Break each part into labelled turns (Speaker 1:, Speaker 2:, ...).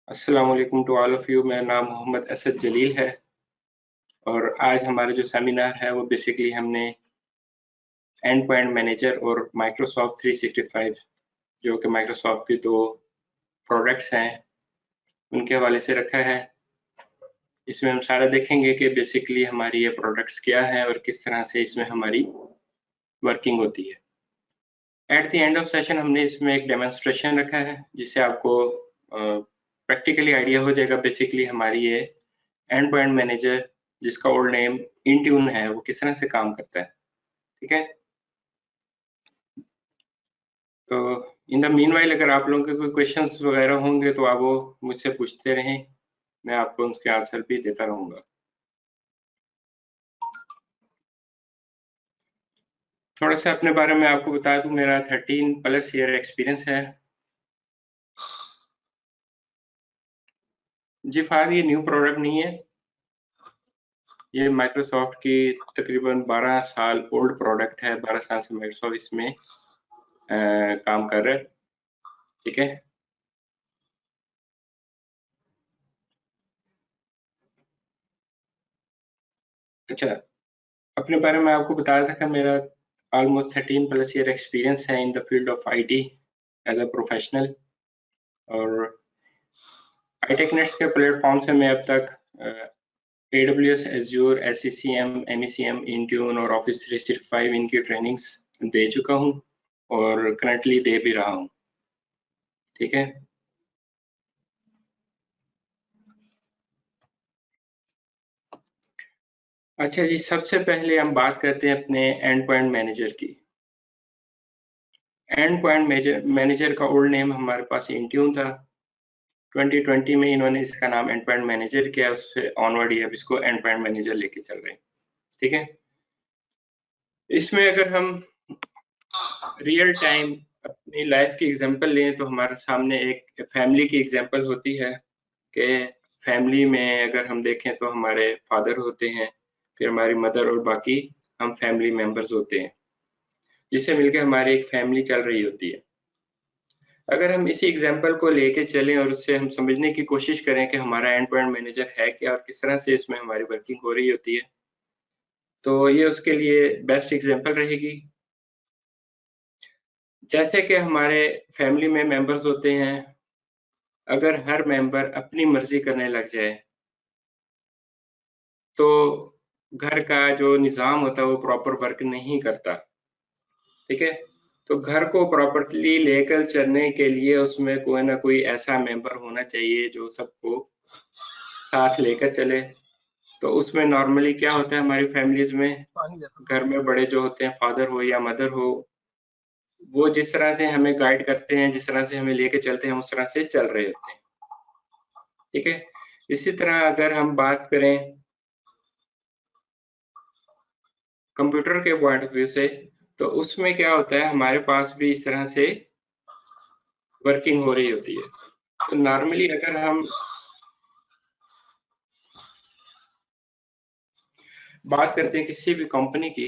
Speaker 1: अस्सलाम वालेकुम to all of you. मेरा नाम मोहम्मद असद जलील है और आज हमारा जो सेमिनार है वो बेसिकली हमने एंड पॉइंट मैनेजर और माइक्रोसॉफ्ट 365 जो कि माइक्रोसॉफ्ट की दो प्रोडक्ट्स हैं उनके हवाले से रखा है। इसमें हम सारा देखेंगे कि बेसिकली हमारी ये प्रोडक्ट्स क्या हैं और किस तरह से इसमें हमारी वर्किंग होती है। At the end of session हमने इसमें एक डेमोन्स्ट्रेशन रखा है जिससे आपको प्रैक्टिकली आइडिया हो जाएगा बेसिकली हमारी ये एंड पॉइंट मैनेजर जिसका ओल्ड नेम इंट्यून है वो किस तरह से काम करता है। ठीक है, तो इन द मीनवाइल अगर आप लोगों के कोई क्वेश्चंस वगैरह होंगे तो आप वो मुझसे पूछते रहें, मैं आपको उनके आंसर भी देता रहूंगा। थोड़ा सा अपने बारे में आपको बता दूं, मेरा 13+ ईयर एक्सपीरियंस है। जी फार ये न्यू प्रोडक्ट नहीं है, ये माइक्रोसॉफ्ट की तकरीबन 12 साल ओल्ड प्रोडक्ट है। 12 साल से माइक्रोसॉफ्ट इसमें काम कर रहा है। ठीक है, अच्छा अपने बारे में आपको बताया था कि मेरा ऑलमोस्ट 13+ ईयर एक्सपीरियंस है in the field of IT as a professional. और iTechNets के प्लेटफॉर्म से मैं अब तक AWS, Azure, SCCM, MECM, Intune और Office 365 इनकी ट्रेनिंग्स दे चुका हूँ और करंटली दे भी रहा हूँ। ठीक है, अच्छा जी, सबसे पहले हम बात करते हैं अपने एंड पॉइंट मैनेजर की। एंड पॉइंट मैनेजर का ओल्ड नेम हमारे पास इंट्यून था। 2020 में इन्होंने इसका नाम एंड पॉइंट मैनेजर किया, उससे ऑनवर्ड ही अब इसको एंड पॉइंट मैनेजर लेके चल रहे हैं। ठीक है, इसमें अगर हम रियल टाइम अपनी लाइफ की एग्जांपल लें तो हमारे सामने एक फैमिली की एग्जांपल होती है कि फैमिली में अगर हम देखें तो हमारे फादर होते हैं, फिर हमारी मदर और बाकी हम फैमिली मेंबर्स होते हैं, जिससे मिलकर हमारी एक फैमिली चल रही होती है। अगर हम इसी एग्जांपल को लेके चलें और उससे हम समझने की कोशिश करें कि हमारा एंड पॉइंट मैनेजर है क्या और किस तरह से इसमें हमारी वर्किंग हो रही होती है, तो ये उसके लिए बेस्ट एग्जांपल रहेगी। जैसे कि हमारे फैमिली में मेंबर्स होते हैं, अगर हर मेंबर अपनी मर्जी करने लग जाए तो घर का जो निज़ाम होता है वो प्रॉपर वर्क नहीं करता। ठीक है, तो घर को प्रॉपर्ली लेकर चलने के लिए उसमें कोई ना कोई ऐसा मेंबर होना चाहिए जो सबको साथ लेकर चले। तो उसमें नॉर्मली क्या होता है हमारी फैमिलीज में, घर में बड़े जो होते हैं फादर हो या मदर हो, वो जिस तरह से हमें गाइड करते हैं, जिस तरह से हमें लेके चलते हैं, उस तरह से चल रहे होते हैं। ठीक है, इसी तरह अगर हम बात करें कंप्यूटर के पॉइंट ऑफ व्यू से, तो उसमें क्या होता है हमारे पास भी इस तरह से वर्किंग हो रही होती है। तो नॉर्मली अगर हम बात करते हैं किसी भी कंपनी की,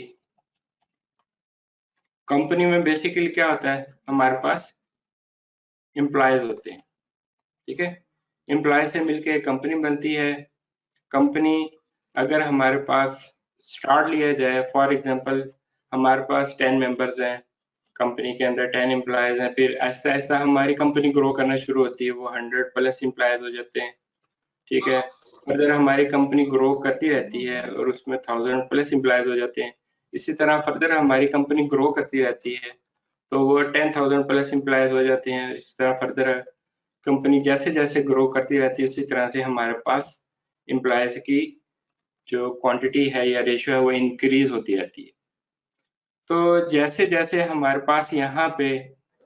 Speaker 1: कंपनी में बेसिकली क्या होता है हमारे पास एम्प्लॉयज होते हैं। ठीक है, एम्प्लॉय से मिलके एक कंपनी बनती है। कंपनी अगर हमारे पास स्टार्ट लिया जाए, फॉर एग्जांपल हमारे पास 10 मेंबर्स हैं, कंपनी के अंदर 10 एम्प्लॉयज हैं, फिर ऐसा ऐसा हमारी कंपनी ग्रो करना शुरू होती है, वो 100+ एम्प्लॉयज हो जाते हैं। ठीक है, फर्दर हमारी कंपनी ग्रो करती रहती है और उसमें 1000+ एम्प्लॉयज हो जाते हैं। इसी तरह फर्दर हमारी कंपनी ग्रो करती रहती है तो वो 10,000+ एम्प्लॉयज हो जाते हैं। इस तरह फर्दर कंपनी जैसे जैसे ग्रो करती रहती है उसी तरह से हमारे पास एम्प्लॉयज की जो क्वांटिटी है या रेशियो है वो इंक्रीज होती रहती है। तो जैसे जैसे हमारे पास यहाँ पे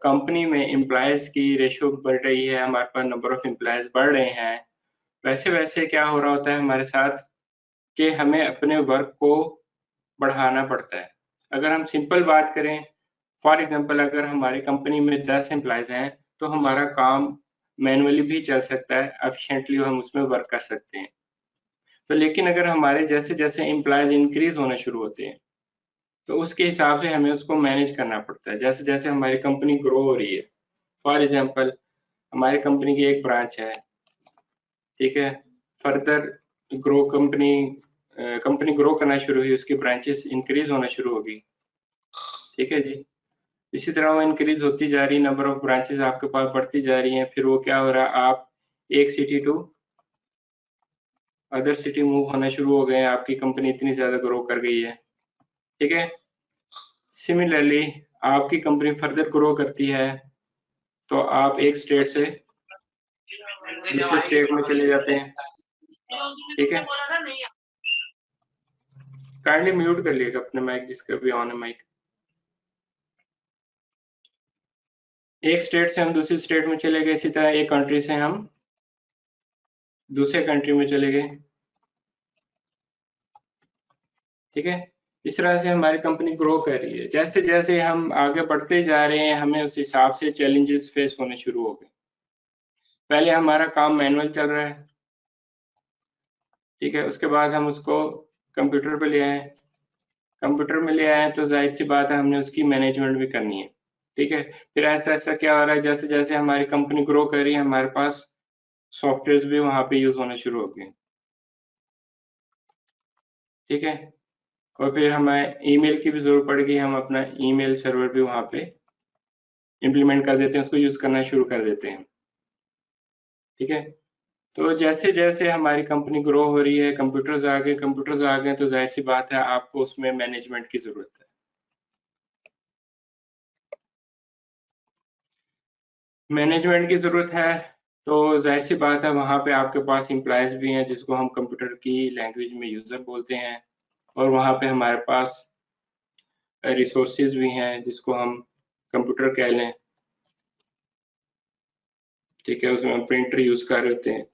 Speaker 1: कंपनी में एम्प्लॉयज की रेशियो बढ़ रही है, हमारे पास नंबर ऑफ एम्प्लॉयज बढ़ रहे हैं, वैसे वैसे क्या हो रहा होता है हमारे साथ कि हमें अपने वर्क को बढ़ाना पड़ता है। अगर हम सिंपल बात करें, फॉर एग्जांपल अगर हमारी कंपनी में 10 एम्प्लॉयज हैं तो हमारा काम मैनुअली भी चल सकता है, एफिशिएंटली हम उसमें वर्क कर सकते हैं। तो लेकिन अगर हमारे जैसे जैसे एम्प्लॉयज इंक्रीज होना शुरू होते हैं तो उसके हिसाब से हमें उसको मैनेज करना पड़ता है जैसे जैसे हमारी कंपनी ग्रो हो रही है। फॉर एग्जांपल हमारी कंपनी की एक ब्रांच है, ठीक है। फर्दर ग्रो कंपनी ग्रो करना शुरू हुई, उसकी ब्रांचेस इंक्रीज होना शुरू होगी। ठीक है जी। इसी तरह वो इंक्रीज होती जा रही, नंबर ऑफ ब्रांचेस आपके पास बढ़ती जा रही हैं। फिर वो क्या हो रहा है, आप एक city to other city move होना शुरू हो गए हैं, आपकी कंपनी इतनी ज्यादा ग्रो कर गई है। ठीक है। सिमिलरली आपकी कंपनी फर्दर ग्रो करती है तो आप एक स्टेट से दूसरे स्टेट में चले जाते हैं। ठीक है। काइंडली म्यूट कर लिएगा अपने माइक, जिसका भी ऑन है माइक। एक स्टेट से हम दूसरी स्टेट में चले गए, इसी तरह एक कंट्री से हम दूसरे कंट्री में चले गए। ठीक है। इस तरह से हमारी कंपनी ग्रो कर रही है। जैसे जैसे हम आगे बढ़ते जा रहे हैं, हमें उस हिसाब से चैलेंजेस फेस होने शुरू हो गए। पहले हमारा काम मैनुअल चल रहा है, ठीक है, उसके बाद हम उसको कंप्यूटर पे ले आए। कंप्यूटर में ले आए तो जाहिर सी बात है हमने उसकी मैनेजमेंट भी करनी है। ठीक है। फिर ऐसा ऐसा क्या हो रहा है, जैसे जैसे हमारी कंपनी ग्रो कर रही है, हमारे पास सॉफ्टवेयर भी वहां पे यूज होना शुरू हो गए। ठीक है। और फिर हमें ईमेल की भी जरूरत पड़ गई, हम अपना ईमेल सर्वर भी वहां पे इम्प्लीमेंट कर देते हैं, उसको यूज करना शुरू कर देते हैं। ठीक है। तो जैसे जैसे हमारी कंपनी ग्रो हो रही है, कंप्यूटर्स आ गए तो जाहिर सी बात है आपको उसमें मैनेजमेंट की जरूरत है। मैनेजमेंट की जरूरत है तो जाहिर सी बात है वहां पे आपके पास एम्प्लॉयज भी हैं, जिसको हम कंप्यूटर की लैंग्वेज में यूजर बोलते हैं। और वहां पे हमारे पास रिसोर्सेज भी हैं, जिसको हम कंप्यूटर कह लें। ठीक है। उसमें हम प्रिंटर यूज कर रहे होते हैं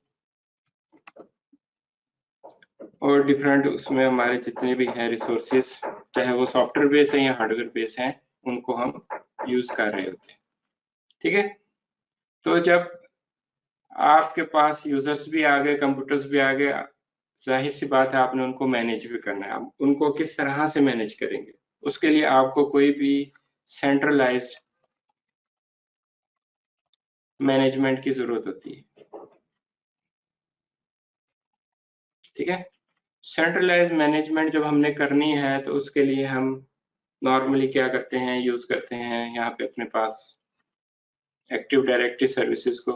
Speaker 1: और डिफरेंट उसमें हमारे जितने भी हैं रिसोर्सेज, चाहे वो सॉफ्टवेयर बेस है या हार्डवेयर बेस हैं, उनको हम यूज कर रहे होते हैं। ठीक है। तो जब आपके पास यूजर्स भी आ गए, कंप्यूटर्स भी आ गए, जाहिर सी बात है आपने उनको मैनेज भी करना है। आप उनको किस तरह से मैनेज करेंगे, उसके लिए आपको कोई भी सेंट्रलाइज्ड मैनेजमेंट की जरूरत होती है। ठीक है। सेंट्रलाइज्ड मैनेजमेंट जब हमने करनी है तो उसके लिए हम नॉर्मली क्या करते हैं, यूज करते हैं यहाँ पे अपने पास एक्टिव डायरेक्टरी सर्विसेज को।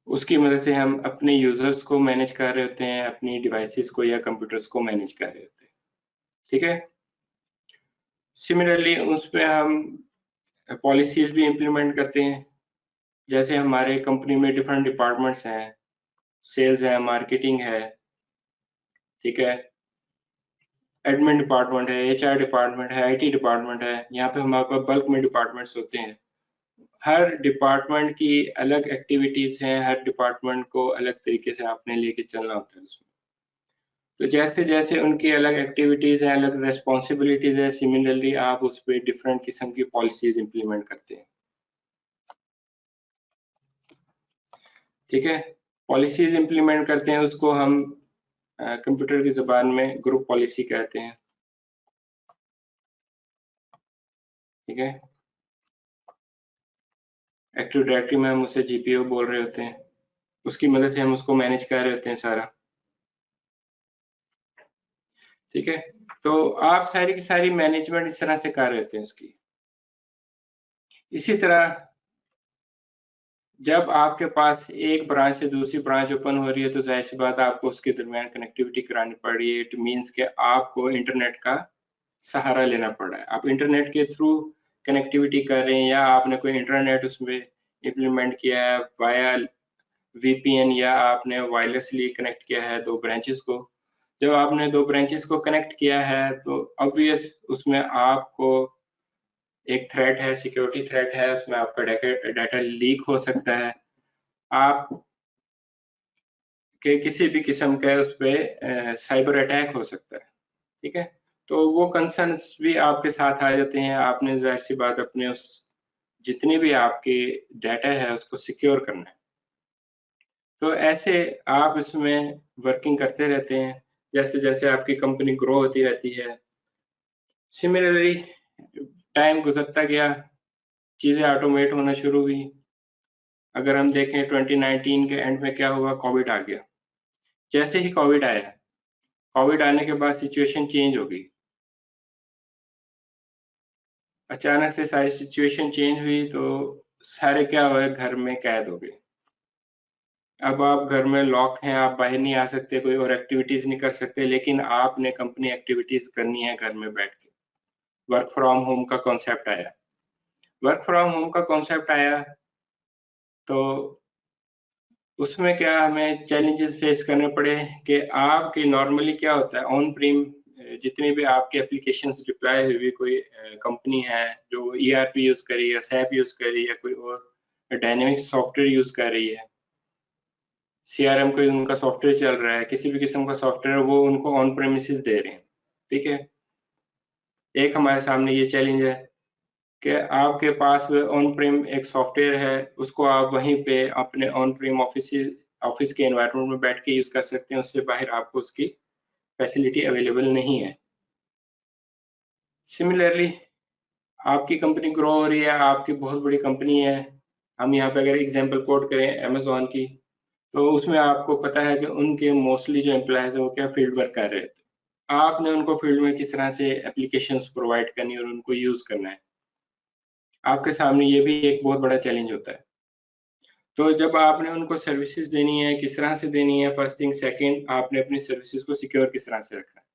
Speaker 1: उसकी मदद से हम अपने यूजर्स को मैनेज कर रहे होते हैं, अपनी डिवाइसेस को या कंप्यूटर्स को मैनेज कर रहे होते हैं। ठीक है। सिमिलरली उसमें हम पॉलिसीज भी इम्प्लीमेंट करते हैं। जैसे हमारे कंपनी में डिफरेंट डिपार्टमेंट्स हैं, सेल्स है, मार्केटिंग है, ठीक है, एडमिन डिपार्टमेंट है, एचआर डिपार्टमेंट है, आईटी डिपार्टमेंट है। यहाँ पे हमारे पास बल्क में डिपार्टमेंट्स होते हैं। हर डिपार्टमेंट की अलग एक्टिविटीज हैं, हर डिपार्टमेंट को अलग तरीके से आपने लेके चलना होता है उसमें। तो जैसे जैसे उनकी अलग एक्टिविटीज है, अलग रेस्पॉन्सिबिलिटीज है, सिमिलरली आप उस पर डिफरेंट किस्म की पॉलिसीज इंप्लीमेंट करते हैं। ठीक है। पॉलिसीज इंप्लीमेंट करते हैं, उसको हम कंप्यूटर की जबान में ग्रुप पॉलिसी कहते हैं। ठीक है। एक्टिव डायरेक्टरी में हम उसे जीपीओ बोल रहे होते हैं, उसकी मदद से हम उसको मैनेज कर रहे होते हैं सारा। ठीक है। तो आप सारी की सारी मैनेजमेंट इस तरह से कर रहे होते हैं उसकी। इसी तरह जब आपके पास एक ब्रांच से दूसरी ब्रांच ओपन हो रही है तो जाहिर सी बात है आपको उसके दरमियान कनेक्टिविटी करानी पड़ रही है। इट मीन्स के आपको इंटरनेट का सहारा लेना पड़ रहा है। आप इंटरनेट के थ्रू कनेक्टिविटी कर रहे हैं, या आपने कोई इंटरनेट उसमें इम्प्लीमेंट किया है वाया वीपीएन, या आपने वायरलेसली कनेक्ट किया है दो ब्रांचेस को। जब आपने दो ब्रांचेस को कनेक्ट किया है तो ऑब्वियस उसमें आपको एक थ्रेट है, सिक्योरिटी थ्रेट है, उसमें आपका डाटा लीक हो सकता है, आप के किसी भी किस्म का उस पर साइबर अटैक हो सकता है। ठीक है। तो वो कंसर्न्स भी आपके साथ आ जाते हैं। आपने जाहिर सी बात अपने उस जितनी भी आपकी डाटा है उसको सिक्योर करना है। तो ऐसे आप इसमें वर्किंग करते रहते हैं जैसे जैसे आपकी कंपनी ग्रो होती रहती है। सिमिलरली टाइम गुजरता गया, चीजें ऑटोमेट होना शुरू हुई। अगर हम देखें 2019 के एंड में क्या हुआ, कोविड आ गया। जैसे ही कोविड आया, कोविड आने के बाद सिचुएशन चेंज हो गई, अचानक से सारी सिचुएशन चेंज हुई, तो सारे क्या हुए, घर में कैद हो गए। अब आप घर में लॉक हैं, आप बाहर नहीं आ सकते, कोई और एक्टिविटीज नहीं कर सकते, लेकिन आपने कंपनी एक्टिविटीज करनी है घर में बैठ के। वर्क फ्रॉम होम का कॉन्सेप्ट आया। वर्क फ्रॉम होम का कॉन्सेप्ट आया तो उसमें क्या हमें चैलेंजेस फेस करने पड़े कि आपकी नॉर्मली क्या होता है, ऑन प्रीम जितनी भी आपकी एप्लीकेशंस डिप्लॉय हुई, कोई कंपनी है जो ईआरपी यूज कर रही है, सैप यूज कर रही है, कोई और डायनेमिक सॉफ्टवेयर यूज कर रही है, सीआरएम कोई उनका सॉफ्टवेयर चल रहा है, किसी भी किस्म का सॉफ्टवेयर, वो उनको ऑन प्रेमिसेस दे रहे हैं। ठीक है, एक हमारे सामने ये चैलेंज है कि आपके पास ऑन प्रेम एक सॉफ्टवेयर है, उसको आप वहीं पे अपने ऑन प्रेम ऑफिस के एनवायरनमेंट में बैठ के यूज कर सकते हैं, उससे बाहर आपको उसकी फैसिलिटी अवेलेबल नहीं है। सिमिलरली आपकी कंपनी ग्रो हो रही है, आपकी बहुत बड़ी कंपनी है, हम यहाँ पे अगर एग्जांपल कोट करें अमेजोन की, तो उसमें आपको पता है कि उनके मोस्टली जो एम्प्लॉयज है वो क्या फील्ड वर्क कर रहे थे। आपने उनको फील्ड में किस तरह से एप्लीकेशंस प्रोवाइड करनी और उनको यूज करना है, आपके सामने ये भी एक बहुत बड़ा चैलेंज होता है। तो जब आपने उनको सर्विसेज देनी है, किस तरह से देनी है, फर्स्ट थिंग, सेकंड आपने अपनी सर्विसेज को सिक्योर किस तरह से रखना है,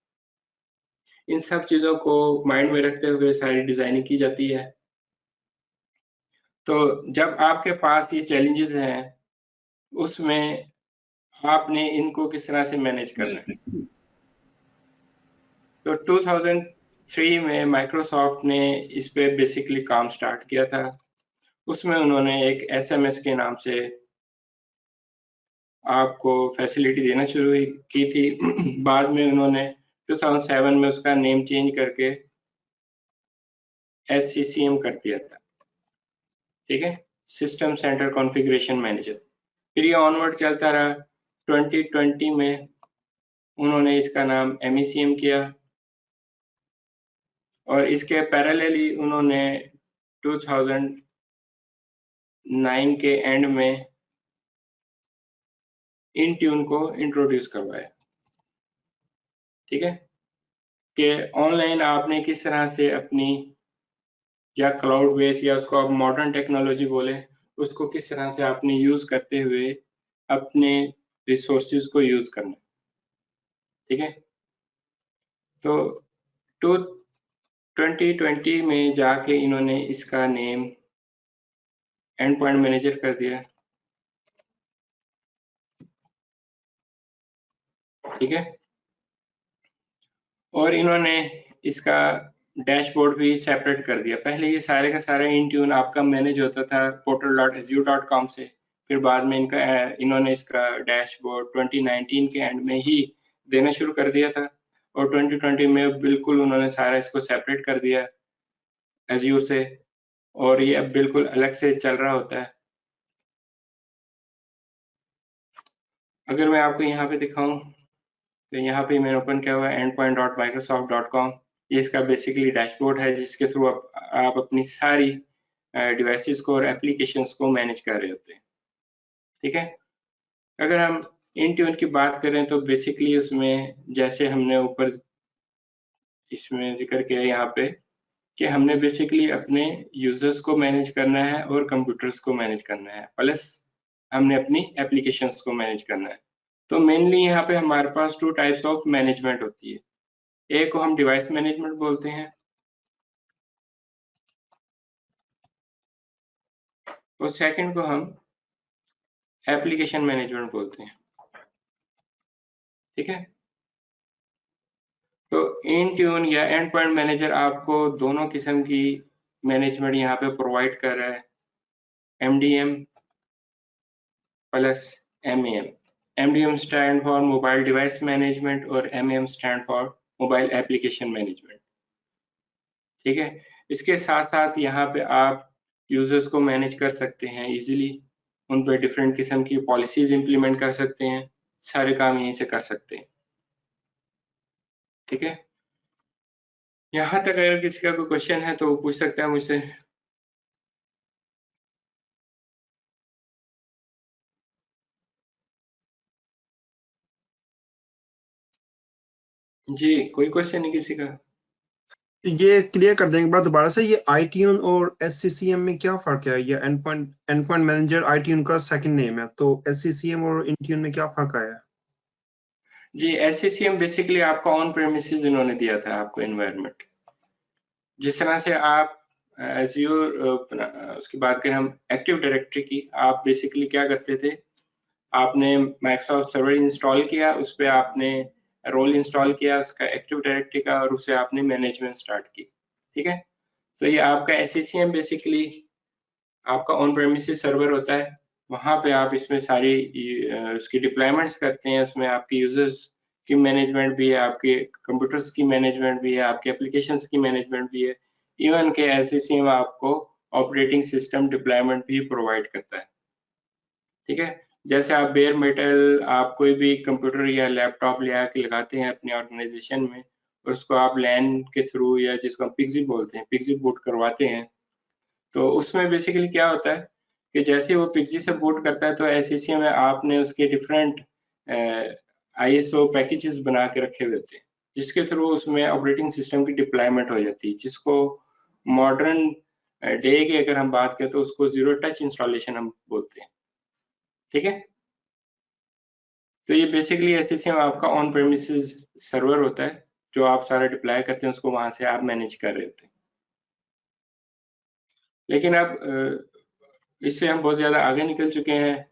Speaker 1: इन सब चीजों को माइंड में रखते हुए सारी डिजाइनिंग की जाती है। तो जब आपके पास ये चैलेंजेस हैं, उसमें आपने इनको किस तरह से मैनेज करना है। तो 2003 में माइक्रोसॉफ्ट ने इस पे बेसिकली काम स्टार्ट किया था। उसमें उन्होंने एक एसएमएस के नाम से आपको फैसिलिटी देना शुरू की थी। बाद में उन्होंने 2007 में उसका नेम चेंज करके SCCM कर दिया था। ठीक है, सिस्टम सेंटर कॉन्फ़िगरेशन मैनेजर। फिर ये ऑनवर्ड चलता रहा। 2020 में उन्होंने इसका नाम MECM किया, और इसके पैरेलली उन्होंने 2009 के एंड में इंट्यून को इंट्रोड्यूस करवाया। ठीक है, कि ऑनलाइन आपने किस तरह से अपनी, या क्लाउड बेस, या उसको आप मॉडर्न टेक्नोलॉजी बोले, उसको किस तरह से आपने यूज करते हुए अपने रिसोर्सेज को यूज करना। ठीक है, तो 2020 में जाके इन्होंने इसका नेम एंड पॉइंट मैनेजर कर दिया। ठीक है, और इन्होंने इसका डैशबोर्ड भी सेपरेट कर दिया। पहले ये सारे का सारा इंट्यून आपका मैनेज होता था portal.azure.com से, फिर बाद में इन्होंने इसका डैशबोर्ड 2019 के एंड में ही देना शुरू कर दिया था, और 2020 में बिल्कुल उन्होंने सारा इसको सेपरेट कर दिया एज्योर से, और ये अब बिल्कुल अलग से चल रहा होता है। अगर मैं आपको यहाँ पे दिखाऊं, तो यहाँ पे मैंने ओपन किया हुआ है endpoint.microsoft.com। ये इसका बेसिकली डैशबोर्ड है, जिसके थ्रू आप अपनी सारी डिवाइसेस को और एप्लीकेशंस को मैनेज कर रहे होते हैं। ठीक है, अगर हम इंट्यून की बात करें तो बेसिकली उसमें, जैसे हमने ऊपर इसमें जिक्र किया यहाँ पे, कि हमने बेसिकली अपने यूजर्स को मैनेज करना है और कंप्यूटर्स को मैनेज करना है, प्लस हमने अपनी एप्लीकेशंस को मैनेज करना है। तो मेनली यहाँ पे हमारे पास टू टाइप्स ऑफ मैनेजमेंट होती है। एक को हम डिवाइस मैनेजमेंट बोलते हैं, और सेकंड को हम एप्लीकेशन मैनेजमेंट बोलते हैं। ठीक है, तो इंट्यून या एंड पॉइंट मैनेजर आपको दोनों किस्म की मैनेजमेंट यहाँ पे प्रोवाइड कर रहा है, MDM plus MEM। MDM stand for mobile device management और MEM stand for mobile application management. ठीक है, इसके साथ साथ यहाँ पे आप यूजर्स को मैनेज कर सकते हैं इजीली, उन पर डिफरेंट किस्म की पॉलिसीज इंप्लीमेंट कर सकते हैं, सारे काम यहीं से कर सकते हैं। ठीक है, यहाँ तक अगर किसी का कोई क्वेश्चन है तो वो पूछ सकता है मुझसे। जी, कोई क्वेश्चन नहीं किसी का?
Speaker 2: ये क्लियर कर देंगे बात दोबारा से, ये iTunes और SCCM में क्या फर्क है? ये एंडपॉइंट मैनेजर iTunes का सेकंड नेम है, तो SCCM और Intune में क्या फर्क आया है?
Speaker 1: जी, SCCM बेसिकली आपका ऑन प्रेमिसेस इन्होंने दिया था आपको एनवायरनमेंट। जिस तरह से आप एज़्योर उसकी बात करें हम एक्टिव डायरेक्टरी की, आप बेसिकली क्या करते थे, आपने माइक्रोसॉफ्ट सर्वर इंस्टॉल किया, उस पे आपने रोल इंस्टॉल किया उसका एक्टिव डायरेक्टरी का, और उसे आपने मैनेजमेंट स्टार्ट की। ठीक है? तो ये आपका SCCM बेसिकली आपका ऑन प्रेमिसेस सर्वर होता है। वहाँ पे आप इसमें सारी उसकी डिप्लॉयमेंट्स करते हैं, उसमें आपके यूजर्स की मैनेजमेंट भी है, आपके कंप्यूटर्स की मैनेजमेंट भी है, आपके एप्लीकेशंस की मैनेजमेंट भी है। इवन के SCCM आपको ऑपरेटिंग सिस्टम डिप्लॉयमेंट भी प्रोवाइड करता है। ठीक है? जैसे आप बेयर मेटल आप कोई भी कंप्यूटर या लैपटॉप ले आके लगाते हैं अपनी ऑर्गेनाइजेशन में, और उसको आप लैन के थ्रू या जिसको हम पिक्सी बोलते हैं, पिक्सी बूट करवाते हैं, तो उसमें बेसिकली क्या होता है कि जैसे वो पिक्सी से बूट करता है, तो SCCM में आपने उसके डिफरेंट ISO पैकेजेस बना के रखे हुए होते हैं, जिसके थ्रू उसमें ऑपरेटिंग सिस्टम की डिप्लॉयमेंट हो जाती है, जिसको मॉडर्न डे की अगर हम बात करें तो उसको जीरो टच इंस्टॉलेशन हम बोलते हैं। ठीक है? तो ये बेसिकली SCCM आपका ऑन प्रेमिसेस सर्वर होता है, जो आप सारा डिप्लॉय करते हैं, उसको वहां से आप मैनेज कर रहे होते हैं। लेकिन अब इससे हम बहुत ज्यादा आगे निकल चुके हैं।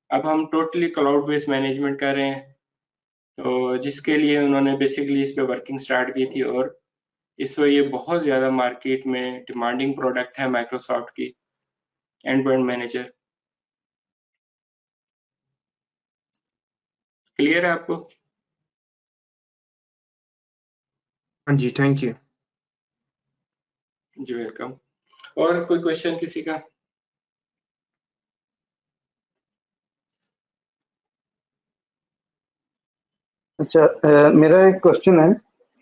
Speaker 1: अब हम टोटली क्लाउड बेस्ड मैनेजमेंट कर रहे हैं, तो जिसके लिए उन्होंने बेसिकली इस पे वर्किंग स्टार्ट की थी, और इस वक्त ये बहुत ज़्यादा मार्केट में डिमांडिंग प्रोडक्ट है माइक्रोसॉफ्ट की एंड मैनेजर। क्लियर है आपको?
Speaker 2: हाँ जी, थैंक यू।
Speaker 1: जी वेलकम। और कोई क्वेश्चन किसी का?
Speaker 3: अच्छा, मेरा एक क्वेश्चन है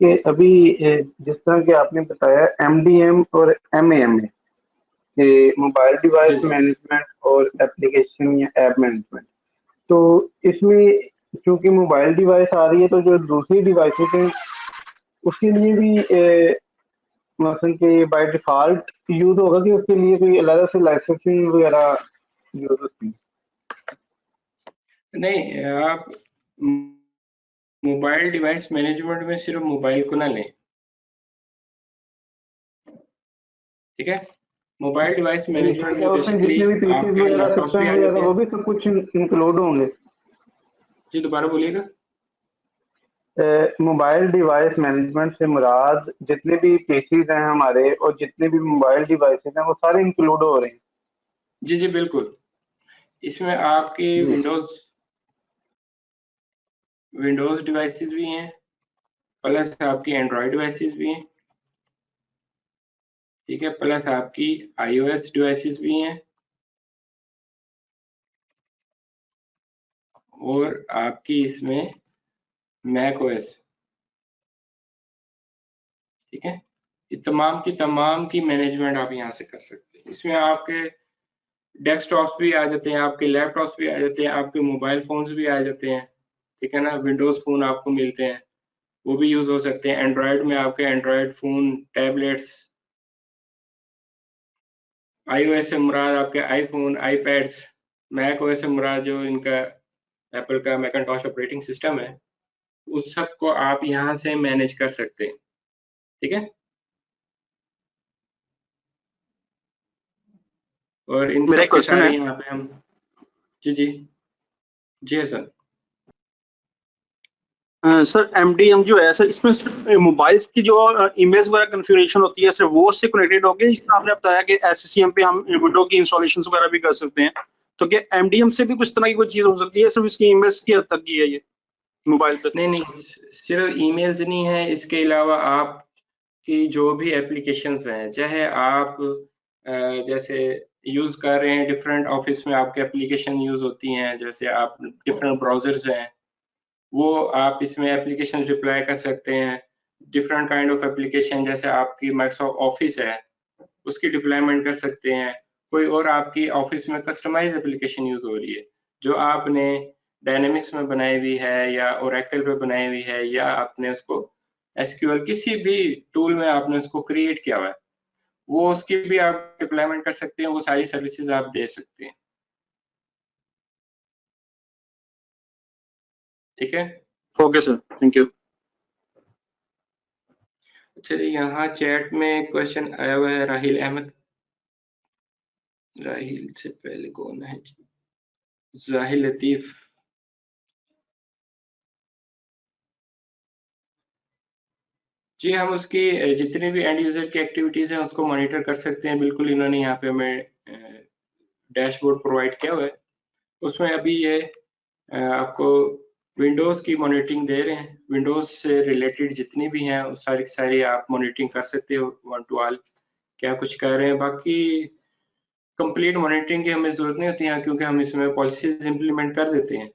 Speaker 3: कि अभी जिस तरह के आपने बताया MDM और MAMA, ये मोबाइल
Speaker 1: जी
Speaker 3: डिवाइस
Speaker 1: जी।
Speaker 3: मैनेजमेंट और एप्लीकेशन या ऐप मैनेजमेंट, तो इसमें क्योंकि मोबाइल डिवाइस आ रही है तो जो दूसरी डिवाइसेस हैं उसके लिए भी मसलन कि बाय डिफॉल्ट यूज होगा कि उसके लिए कोई अलग से लाइसेंसिंग वगैरह यूज होती है?
Speaker 1: नहीं, आप मोबाइल डिवाइस मैनेजमेंट में सिर्फ मोबाइल को ना लें। ठीक है? मोबाइल डिवाइस
Speaker 3: तो
Speaker 1: मैनेजमेंट
Speaker 3: क्या
Speaker 1: में
Speaker 3: उसमें
Speaker 1: बेसिकली
Speaker 3: जितने भी पीसीज
Speaker 1: आपके
Speaker 3: वगैरह
Speaker 1: लैपटॉप्स भी
Speaker 3: सिस्टम
Speaker 1: आ जाते
Speaker 3: वगैरह वो
Speaker 1: हैं।
Speaker 3: भी सब कुछ इंक्लूड होंगे?
Speaker 1: जी दोबारा बोलिएगा।
Speaker 3: मोबाइल डिवाइस मैनेजमेंट से मुराद जितने भी पीसीज हैं हमारे और जितने भी मोबाइल डिवाइसेस हैं वो सारे इंक्लूड हो रहे हैं?
Speaker 1: जी जी बिल्कुल। इसमें आपकी
Speaker 3: जी।
Speaker 1: विंडोज डिवाइसेस भी हैं, प्लस आपकी एंड्रॉयड डिवाइसेस भी हैं। ठीक है? प्लस आपकी iOS डिवाइसेस भी हैं, और आपकी इसमें मैक ओएस। ठीक है? ये तमाम की मैनेजमेंट आप यहाँ से कर सकते हैं। इसमें आपके डेस्कटॉप्स भी आ जाते हैं, आपके लैपटॉप्स भी आ जाते हैं, आपके मोबाइल फोन्स भी आ जाते हैं। ठीक है ना? विंडोज फोन आपको मिलते हैं, वो भी यूज हो सकते हैं। एंड्रॉयड में आपके एंड्रॉयड फोन, टैबलेट्स। iOS से मुराद आपके आईफोन, आईपैड्स। मैक ओएस से मुराद जो इनका एप्पल का मैकिन्टॉश ऑपरेटिंग सिस्टम है, उस सब को आप यहाँ से मैनेज कर सकते हैं। ठीक है? और इन
Speaker 4: मेरा
Speaker 1: सब
Speaker 4: एक
Speaker 1: के
Speaker 4: क्वेश्चन
Speaker 1: सारे
Speaker 4: है।
Speaker 1: यहाँ पे हम। जी जी। जी सर।
Speaker 4: सर एमडीएम जो है सर, इसमें सिर्फ मोबाइल्स की जो इमेज वगैरह कॉन्फ़िगरेशन होती है सर, वो उससे कनेक्टेड होगी? जिसमें आपने बताया कि एससीएम पे हम विंडो की इंस्टॉलेशन वगैरह भी कर सकते हैं, तो क्या एमडीएम से भी कुछ तरह की कोई चीज हो सकती है? सिर्फ इसकी इमेज की हद तक की है ये मोबाइल पे?
Speaker 1: नहीं नहीं, सिर्फ ईमेल्स नहीं है, इसके अलावा आपकी जो भी एप्लीकेशंस हैं, चाहे आप जैसे यूज कर रहे हैं, डिफरेंट ऑफिस में आपके एप्लीकेशन यूज होती हैं, जैसे आप डिफरेंट ब्राउजर्स हैं, वो आप इसमें एप्लीकेशन डिप्लॉय कर सकते हैं। डिफरेंट काइंड ऑफ एप्लीकेशन, जैसे आपकी माइक्रोसॉफ्ट ऑफिस है, उसकी डिप्लॉयमेंट कर सकते हैं। कोई और आपकी ऑफिस में कस्टमाइज एप्लीकेशन यूज हो रही है, जो आपने डायनेमिक्स में बनाई हुई है या ओरेकल पे बनाई हुई है या आपने उसको एसक्यूएल किसी भी टूल में आपने उसको क्रिएट किया हुआ है, वो उसकी भी आप डिप्लॉयमेंट कर सकते हैं, वो सारी सर्विसेज आप दे सकते हैं। ठीक है,
Speaker 4: ओके सर, थैंक यू।
Speaker 1: अच्छा जी, यहाँ चैट में क्वेश्चन आया हुआ है राहिल अहमद। राहिल से पहले कौन है जी? जाहिल लतीफ। जी, हम उसकी जितनी भी एंड यूजर की एक्टिविटीज हैं उसको मॉनिटर कर सकते हैं। बिल्कुल, इन्होंने यहाँ पे हमें डैशबोर्ड प्रोवाइड किया हुआ है। उसमें अभी ये आपको विंडोज की मॉनिटरिंग दे रहे हैं। विंडोज से रिलेटेड जितनी भी हैं सारी की सारी आप मॉनिटरिंग कर सकते हो वन टू ऑल, क्या कुछ कर रहे हैं। बाकी कंप्लीट मॉनिटरिंग की हमें जरूरत नहीं होती है, क्योंकि हम इसमें पॉलिसीज इंप्लीमेंट कर देते हैं।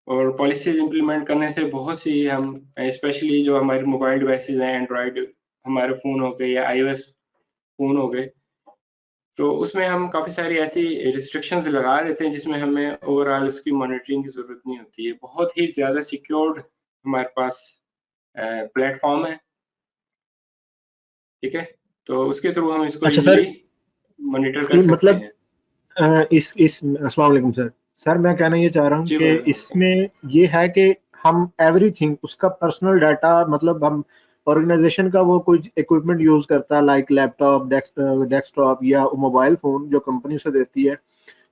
Speaker 1: और पॉलिसीज इंप्लीमेंट करने से बहुत सी हम स्पेशली जो हमारे मोबाइल डिवाइसेज हैं, एंड्रॉयड हमारे फ़ोन हो गए या iOS फ़ोन हो गए, तो उसमें हम काफ़ी सारी ऐसी रिस्ट्रिक्शंस लगा देते हैं जिसमें हमें ओवरऑल उसकी मॉनिटरिंग की ज़रूरत नहीं होती है। बहुत ही ज़्यादा सिक्योर्ड हमारे पास प्लेटफॉर्म है। ठीक है, तो उसके थ्रू हम इसको
Speaker 5: अच्छा सर,
Speaker 1: इजीली मॉनिटर कर सकते
Speaker 5: मतलब
Speaker 1: हैं।
Speaker 5: इस अस्सलाम वालेकुम सर मैं कहना ये चाह रहा हूँ
Speaker 1: जी
Speaker 5: कि
Speaker 1: वालेकुम अस्सलाम।
Speaker 5: इसमें ये है कि हम एवरीथिंग उसका पर्सनल डाटा, मतलब हम ऑर्गेनाइजेशन का वो कोई इक्विपमेंट यूज करता है लाइक लैपटॉप, डेस्कटॉप या मोबाइल फोन जो कंपनी उसे देती है,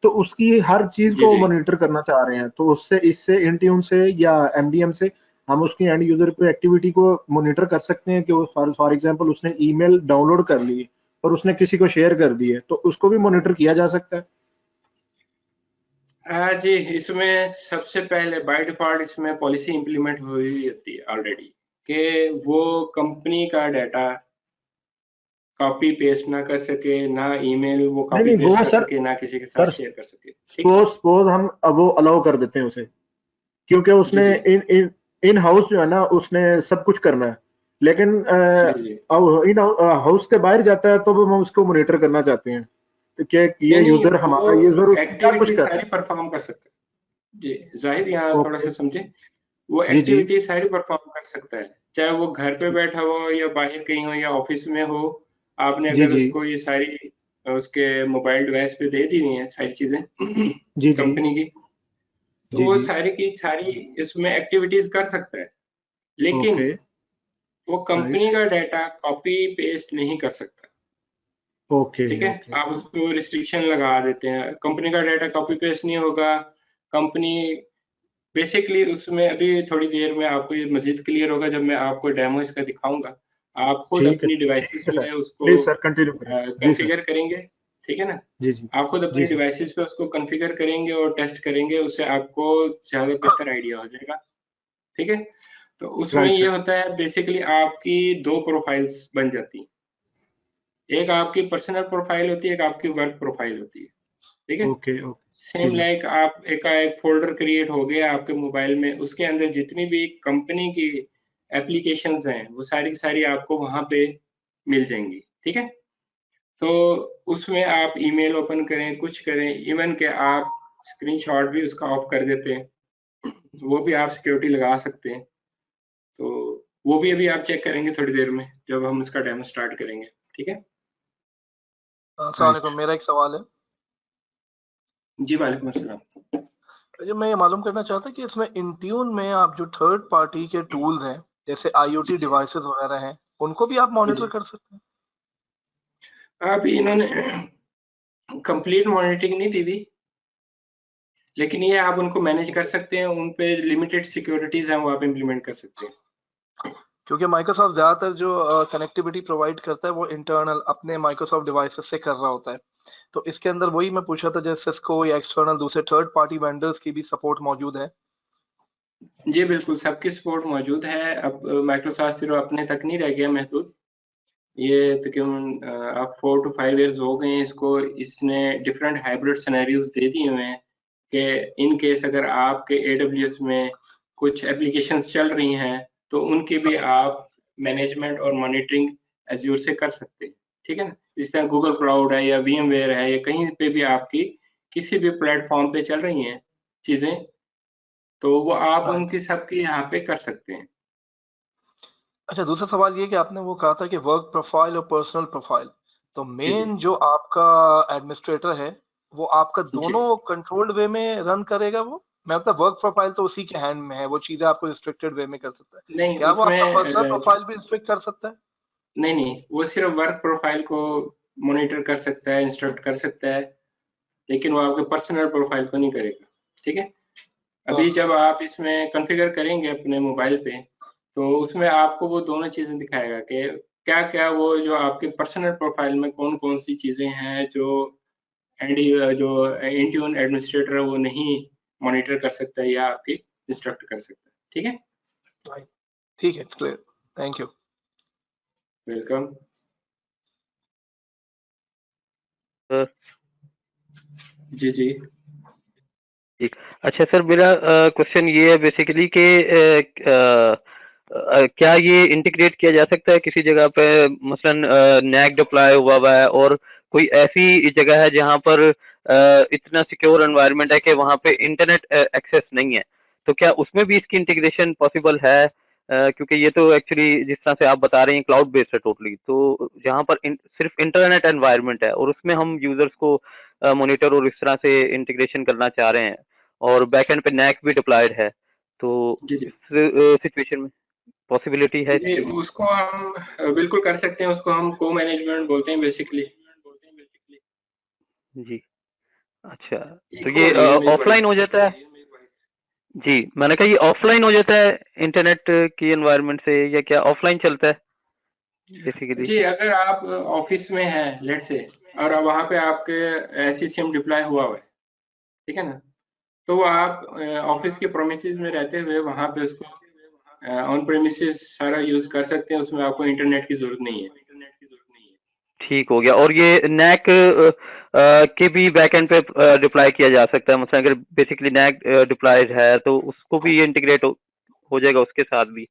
Speaker 5: तो उसकी हर चीज
Speaker 1: जी
Speaker 5: को
Speaker 1: जी
Speaker 5: मॉनिटर करना चाह रहे हैं, तो उससे इससे इंट्यून से या एमडीएम से हम उसकी एंड यूजर को एक्टिविटी को मॉनिटर कर सकते हैं कि वो फॉर एग्जांपल उसने ईमेल डाउनलोड कर ली और उसने किसी को शेयर कर दी है, तो उसको भी मॉनिटर किया जा सकता है।
Speaker 1: हाँ जी, इसमें सबसे पहले बाय डिफॉल्ट इसमें पॉलिसी इंप्लीमेंट हुई होती है ऑलरेडी कि वो कंपनी का डाटा कॉपी पेस्ट ना कर सके, ना ईमेल वो
Speaker 5: नहीं
Speaker 1: कॉपी
Speaker 5: नहीं
Speaker 1: पेस्ट
Speaker 5: वो
Speaker 1: कर
Speaker 5: सर,
Speaker 1: सके, ना किसी के साथ
Speaker 5: सर
Speaker 1: शेयर कर सके। ठीक है,
Speaker 5: सपोज हम अब वो अलाउ कर देते हैं उसे, क्योंकि
Speaker 1: जी
Speaker 5: उसने
Speaker 1: जी
Speaker 5: इन इन इन हाउस जो है ना उसने सब कुछ करना है, लेकिन
Speaker 1: जी जी।
Speaker 5: अब इन हाउस के बाहर जाता है तो हम उसको मॉनिटर करना चाहते हैं, तो क्या
Speaker 1: नहीं
Speaker 5: ये
Speaker 1: नहीं,
Speaker 5: यूजर हमारा ये
Speaker 1: वो
Speaker 5: जरूर क्या कुछ
Speaker 1: एक्टिविटी
Speaker 5: कर रहा
Speaker 1: सारी परफॉर्म कर सकता है। जी जाहिद, यहाँ
Speaker 5: है।
Speaker 1: थोड़ा
Speaker 5: ओके।
Speaker 1: सा समझे, वो
Speaker 5: जी जी
Speaker 1: एक्टिविटी सारी परफॉर्म कर सकता है, चाहे वो घर पे बैठा हो या बाहर कहीं हो या ऑफिस में हो। आपने
Speaker 5: जी
Speaker 1: अगर
Speaker 5: जी
Speaker 1: उसको ये सारी उसके मोबाइल डिवाइस पे दे दी हुई हैं सारी चीजें
Speaker 5: जी जी
Speaker 1: कंपनी की, तो
Speaker 5: जी
Speaker 1: वो
Speaker 5: जी।
Speaker 1: सारी की सारी इसमें एक्टिविटीज कर सकता है। लेकिन
Speaker 5: ओके।
Speaker 1: वो
Speaker 5: राइट।
Speaker 1: कंपनी का डाटा कॉपी पेस्ट नहीं कर सकता।
Speaker 5: ओके
Speaker 1: ठीक है,
Speaker 5: ओके।
Speaker 1: आप उस पर वो रिस्ट्रिक्शन लगा देते हैं, कंपनी का डाटा कॉपी पेस्ट नहीं होगा। कंपनी बेसिकली उसमें अभी थोड़ी देर में आपको ये मजीद क्लियर होगा जब मैं आपको डेमो इसका दिखाऊंगा। आप खुद अपनी डिवाइसेस
Speaker 5: ठीक है सर,
Speaker 1: पे उसको
Speaker 5: प्लीज सर कंटिन्यू करें। जी सर।
Speaker 1: कॉन्फ़िगर करेंगे। ठीक है ना,
Speaker 5: जी जी।
Speaker 1: आप खुद
Speaker 5: जी
Speaker 1: अपनी
Speaker 5: सर।
Speaker 1: डिवाइसेस पे उसको कॉन्फ़िगर करेंगे और टेस्ट करेंगे, उससे आपको ज़्यादा बेहतर आइडिया हो जाएगा। ठीक है, तो उसमें
Speaker 5: राइट
Speaker 1: ये
Speaker 5: सर।
Speaker 1: होता है बेसिकली आपकी दो प्रोफाइल्स बन जाती हैं। एक आपकी पर्सनल प्रोफाइल होती है, एक आपकी वर्क प्रोफाइल होती है। ठीक है,
Speaker 5: ओके ओके। जी
Speaker 1: सेम
Speaker 5: जी।
Speaker 1: लाइक आप एक फोल्डर क्रिएट हो गया आपके मोबाइल में, उसके अंदर जितनी भी कंपनी की एप्लीकेशंस हैं वो सारी की सारी आपको वहां पे मिल जाएंगी। ठीक है, तो उसमें आप ईमेल ओपन करें, कुछ करें, इवन के आप स्क्रीनशॉट भी उसका ऑफ कर देते हैं, वो भी आप सिक्योरिटी लगा सकते हैं। तो वो भी अभी आप चेक करेंगे थोड़ी देर में जब हम इसका डेमो स्टार्ट करेंगे। ठीक है,
Speaker 6: अस्सलाम
Speaker 5: राइट।
Speaker 6: वालेकुम, मेरा एक सवाल है।
Speaker 1: जी वालेकुम अस्सलाम।
Speaker 6: जो मैं ये मालूम करना चाहता कि इसमें इंट्यून में आप जो थर्ड पार्टी के टूल्स हैं जैसे
Speaker 1: जी
Speaker 6: आईओटी डिवाइसेस वगैरह हैं, उनको भी आप
Speaker 1: जी
Speaker 6: मॉनिटर
Speaker 1: जी,
Speaker 6: कर सकते हैं?
Speaker 1: अभी इन्होंने कंप्लीट मॉनिटरिंग नहीं दी थी, लेकिन ये आप उनको मैनेज कर सकते हैं, उन पे लिमिटेड सिक्योरिटीज हैं वो आप इम्प्लीमेंट कर सकते हैं।
Speaker 6: क्योंकि माइक्रोसॉफ्ट ज्यादातर जो कनेक्टिविटी प्रोवाइड करता है वो इंटरनल अपने माइक्रोसॉफ्ट डिवाइसेस से कर रहा होता है, तो इसके अंदर वही मैं पूछा था जैसे सिस्को या एक्सटर्नल दूसरे थर्ड पार्टी वेंडर्स की भी सपोर्ट मौजूद है।
Speaker 1: जी बिल्कुल, सबकी सपोर्ट मौजूद है। अब माइक्रोसॉफ्ट सिर्फ अपने तक नहीं रह गया महदूद, ये तकरीबन अब 4 to 5 इयर्स हो गए हैं इसको। इसने डिफरेंट हाइब्रिड सिनेरियोज दे दिए हुए हैं कि इन केस अगर आपके AWS में कुछ एप्लीकेशंस चल रही हैं तो उनकी भी आप मैनेजमेंट और मॉनिटरिंग एज्योर से कर सकते हैं। ठीक है ना, जिस तरह गूगल क्लाउड है या VMware है या कहीं पे भी आपकी किसी भी प्लेटफॉर्म पे चल रही हैं चीजें, तो वो आप उनकी सबकी यहाँ पे कर सकते हैं।
Speaker 6: अच्छा, दूसरा सवाल ये कि आपने वो कहा था कि वर्क प्रोफाइल और पर्सनल प्रोफाइल, तो
Speaker 1: जी जी
Speaker 6: मेन जो आपका एडमिनिस्ट्रेटर है वो आपका
Speaker 1: जी।
Speaker 6: दोनों कंट्रोल्ड वे में रन करेगा? वो मैं मतलब वर्क प्रोफाइल तो उसी के हैंड में है, वो चीजें आपको रिस्ट्रिक्टेड वे में कर सकता है,
Speaker 1: नहीं
Speaker 6: क्या वो आपका
Speaker 1: उसमें
Speaker 6: पर्सनल प्रोफाइल भी रिस्ट्रिक्ट कर सकता है?
Speaker 1: नहीं नहीं, वो सिर्फ वर्क प्रोफाइल को मॉनिटर कर सकता है, इंस्ट्रक्ट कर सकता है, लेकिन वो आपके पर्सनल प्रोफाइल को नहीं करेगा। ठीक है।
Speaker 6: तो
Speaker 1: अभी जब आप इसमें कॉन्फ़िगर करेंगे अपने मोबाइल पे, तो उसमें आपको वो दोनों चीज़ें दिखाएगा कि क्या-क्या वो जो आपके पर्सनल प्रोफाइल में कौन-कौन सी चीज़ें हैं जो जो इंट्यून एडमिनिस्ट्रेटर है वो नहीं मॉनिटर कर सकता है या आपकी इंस्ट्रक्ट कर सकता है। ठीक है?
Speaker 6: ठीक है, clear, thank you.
Speaker 1: Welcome.
Speaker 7: Sir
Speaker 1: ji, जी।
Speaker 7: जी। अच्छा सर, मेरा क्वेश्चन ये है बेसिकली कि क्या ये इंटीग्रेट किया जा सकता है किसी जगह पे, मसलन नैक डिप्लॉय हुआ है और कोई ऐसी जगह है जहां पर इतना सिक्योर एनवायरनमेंट है कि वहां पे इंटरनेट एक्सेस नहीं है, तो क्या उसमें भी इसकी इंटीग्रेशन पॉसिबल है? क्योंकि ये तो एक्चुअली जिस तरह से आप बता रहे हैं क्लाउड बेस्ड है टोटली, तो जहां पर सिर्फ इंटरनेट एनवायरनमेंट है और उसमें हम यूजर्स को मॉनिटर और इस तरह से इंटीग्रेशन करना चाह रहे हैं और बैकएंड पे नैक भी डिप्लॉयड है, तो
Speaker 1: जी, जी।
Speaker 7: इस सिचुएशन में पॉसिबिलिटी है
Speaker 1: जी,
Speaker 7: इसकी?
Speaker 1: उसको हम बिल्कुल कर सकते हैं, उसको हम को-मैनेजमेंट बोलते हैं बेसिकली।
Speaker 7: जी। अच्छा, तो
Speaker 1: इको
Speaker 7: ये
Speaker 1: ये मेरी
Speaker 7: ऑफलाइन
Speaker 1: वॉइस।
Speaker 7: हो जाता है? जी, मैंने कहा ये ऑफलाइन हो जाता है इंटरनेट की एनवायरनमेंट से, या क्या ऑफलाइन चलता है बेसिकली?
Speaker 1: जी, अगर आप ऑफिस में हैं लेट्स से, और वहाँ पे आपके एससीसीएम डिप्लॉय हुआ है, ठीक है ना? तो आप ऑफिस के प्रेमिसेस में रहते हुए वहाँ पे उसको ऑन प्रेमिसेस सारा यूज़ कर सकते हैं, उसमें आपको इंटरनेट की ज़रूरत नहीं है।
Speaker 7: ठीक हो गया। और ये नैक के भी बैकएंड पे डिप्लॉय किया जा सकता है, मतलब अगर बेसिकली नैक डिप्लॉयड है तो उसको भी ये इंटीग्रेट हो जाएगा उसके साथ भी?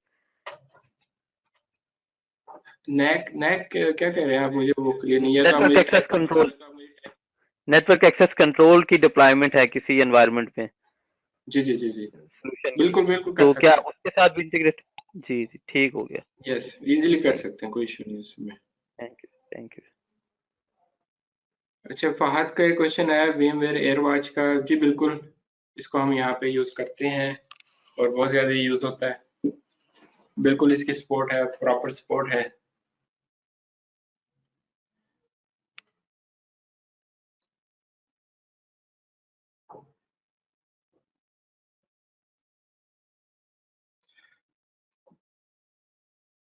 Speaker 1: नैक नैक क्या कह रहे हैं आप? मुझे वो क्लियर नहीं है, तो आप
Speaker 7: नेटवर्क
Speaker 1: मुझे
Speaker 7: access control, network access control की डिप्लॉयमेंट है किसी एनवायरनमेंट में
Speaker 1: जी, जी, जी, जी।
Speaker 7: सॉल्यूशन की,
Speaker 1: बिल्कुल, बिल्कुल कर
Speaker 7: तो क्या
Speaker 1: सकते हैं।
Speaker 7: उसके साथ भी इंटीग्रेट? जी जी, ठीक हो गया।
Speaker 1: यस, इज़िली कर सकते हैं, कोई इश्यू नहीं है उसमें।
Speaker 7: Thank you, thank you.
Speaker 1: अच्छा, फहद का एक क्वेश्चन आया VMware एयरवॉच का। जी बिल्कुल, इसको हम यहाँ पे यूज़ करते हैं और बहुत ज़्यादा यूज़ होता है। बिल्कुल इसकी सपोर्ट है, प्रॉपर सपोर्ट है।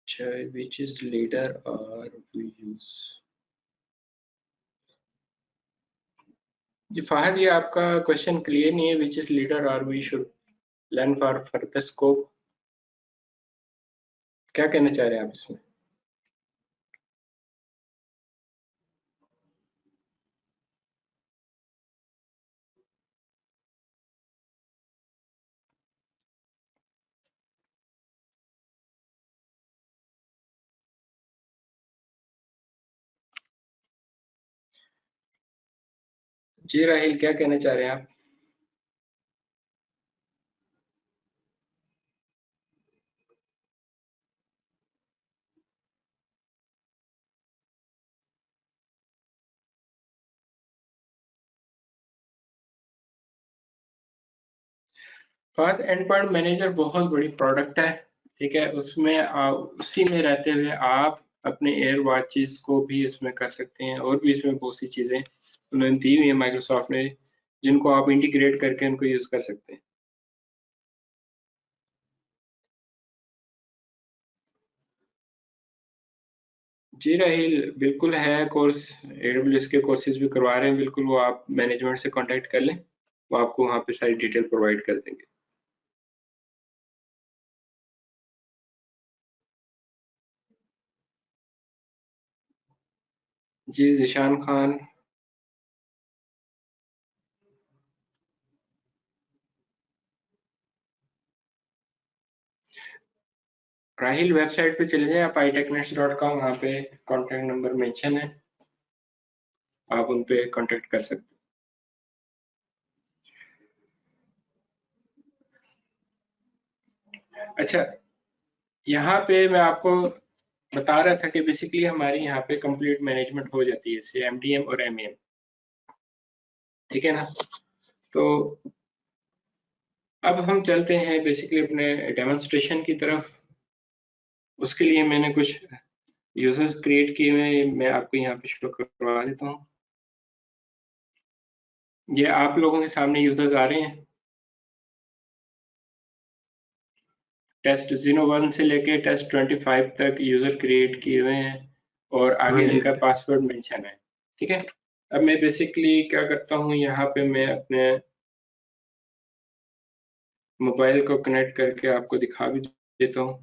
Speaker 1: अच्छा, which is leader or we use? जी फहद, ये आपका क्वेश्चन क्लियर नहीं है। विच इज लीडर और we should learn for further scope, क्या कहना चाह रहे हैं आप इसमें? जी राहिल, क्या कहना चाह रहे हैं आप? फहद, एंड पॉइंट मैनेजर बहुत बड़ी प्रोडक्ट है, ठीक है। उसमें उसी में रहते हुए आप अपने एयर वॉचेस को भी इसमें कर सकते हैं, और भी इसमें बहुत सी चीज़ें उन्होंने दी हुई है माइक्रोसॉफ्ट ने, जिनको आप इंटीग्रेट करके उनको यूज़ कर सकते हैं। जी राहिल, बिल्कुल है कोर्स, AWS के कोर्सेज भी करवा रहे हैं बिल्कुल। वो आप मैनेजमेंट से कांटेक्ट कर लें, वो आपको वहाँ पे सारी डिटेल प्रोवाइड कर देंगे। जी ज़ीशान खान। राहिल, वेबसाइट पे चले जाएं आप itechnext.com, वहाँ पे कॉन्टैक्ट नंबर मेंशन है, आप उन पे कांटेक्ट कर सकते हैं। अच्छा, यहाँ पे मैं आपको बता रहा था कि बेसिकली हमारी यहाँ पे कंप्लीट मैनेजमेंट हो जाती है इससे एमडीएम और एमएम, ठीक है ना। तो अब हम चलते हैं बेसिकली अपने डेमोन्स्ट्रेशन की तरफ। उसके लिए मैंने कुछ यूजर्स क्रिएट किए हुए, मैं आपको यहाँ पे शो करवा देता हूँ। ये आप लोगों के सामने यूजर्स आ रहे हैं। टेस्ट 01 से लेके टेस्ट 25 तक यूजर क्रिएट किए हुए हैं और
Speaker 2: हाँ
Speaker 1: आगे
Speaker 2: जी।
Speaker 1: इनका पासवर्ड मेंशन है, ठीक है। अब मैं बेसिकली क्या करता हूँ, यहाँ पे मैं अपने मोबाइल को कनेक्ट करके आपको दिखा भी देता हूँ।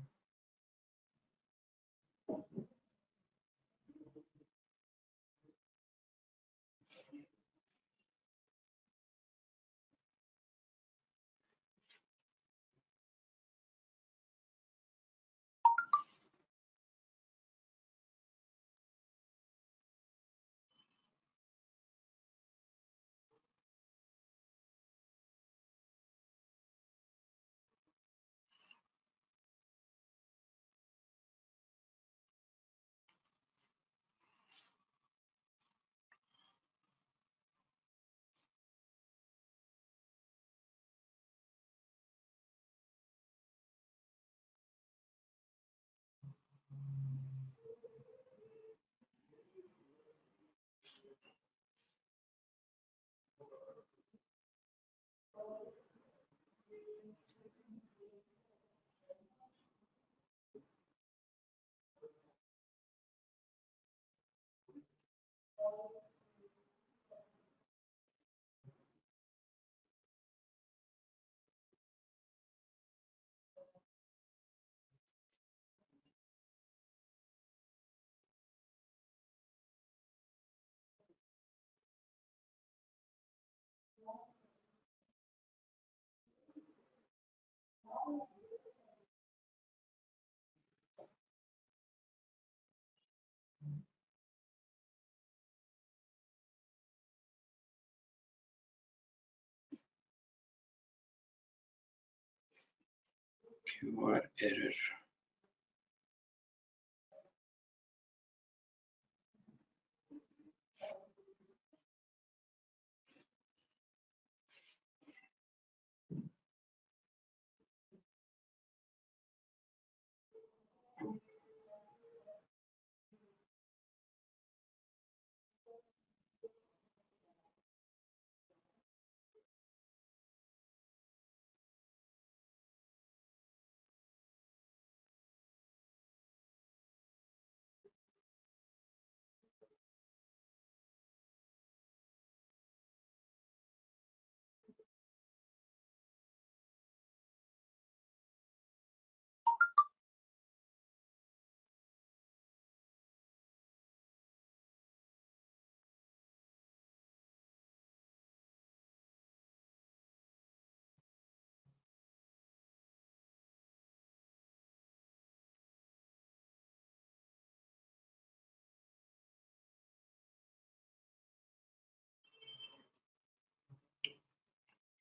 Speaker 1: QR error।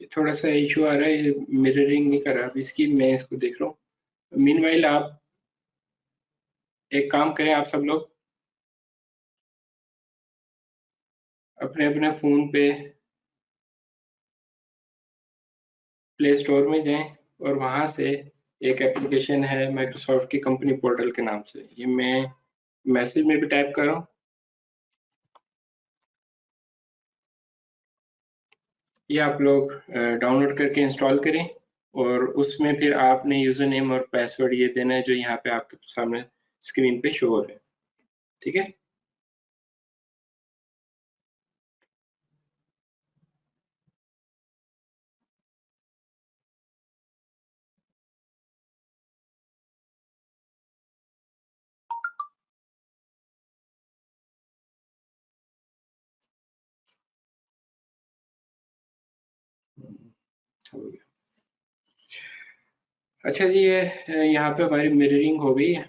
Speaker 1: ये थोड़ा सा इशू आ रहा है, मिररिंग नहीं कर रहा अभी इसकी, मैं इसको देख रहा हूँ। मीनवाइल आप एक काम करें, आप सब लोग अपने अपने फोन पे प्ले स्टोर में जाएं और वहां से एक एप्लीकेशन है माइक्रोसॉफ्ट की कंपनी पोर्टल के नाम से, ये मैं मैसेज में भी टाइप कर रहा हूँ, ये आप लोग डाउनलोड करके इंस्टॉल करें और उसमें फिर आपने यूजर नेम और पासवर्ड ये देना है जो यहाँ पे आपके सामने स्क्रीन पे शो हो रहा है, ठीक है। हो गया। अच्छा जी, ये यहाँ पे हमारी मिररिंग हो गई है,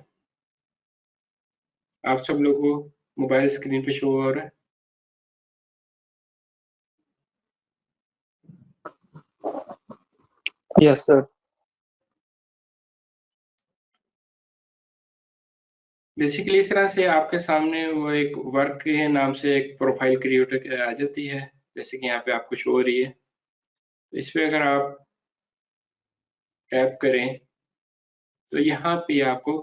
Speaker 1: आप सब लोगों को मोबाइल स्क्रीन पे शो हो रहा है।
Speaker 3: Yes sir.
Speaker 1: बेसिकली इस तरह से आपके सामने वो एक वर्क के नाम से एक प्रोफाइल क्रिएट आ जाती है, जैसे कि यहाँ पे आपको शो हो रही है। तो इस पे अगर आप टैप करें तो यहाँ पे आपको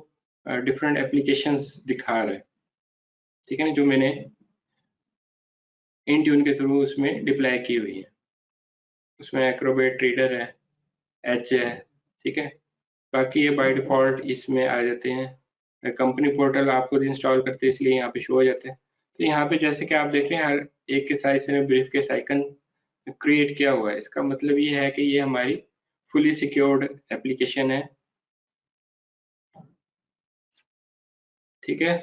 Speaker 1: डिफरेंट एप्लीकेशंस दिखा रहा है, ठीक है ना, जो मैंने इंट्यून के थ्रू उसमें डिप्लॉय की हुई है। उसमें एक्रोबेट रीडर है, एच है, ठीक है। बाकी ये बाय डिफॉल्ट इसमें आ जाते हैं। कंपनी पोर्टल आप खुद इंस्टॉल करते हैं इसलिए यहाँ पे शो हो जाते हैं। तो यहाँ पे जैसे कि आप देख रहे हैं हर एक के साइड से ब्रीफ केस आइकन क्रिएट किया हुआ है। इसका मतलब ये है कि ये हमारी फुली सिक्योर्ड एप्लीकेशन है, ठीक है।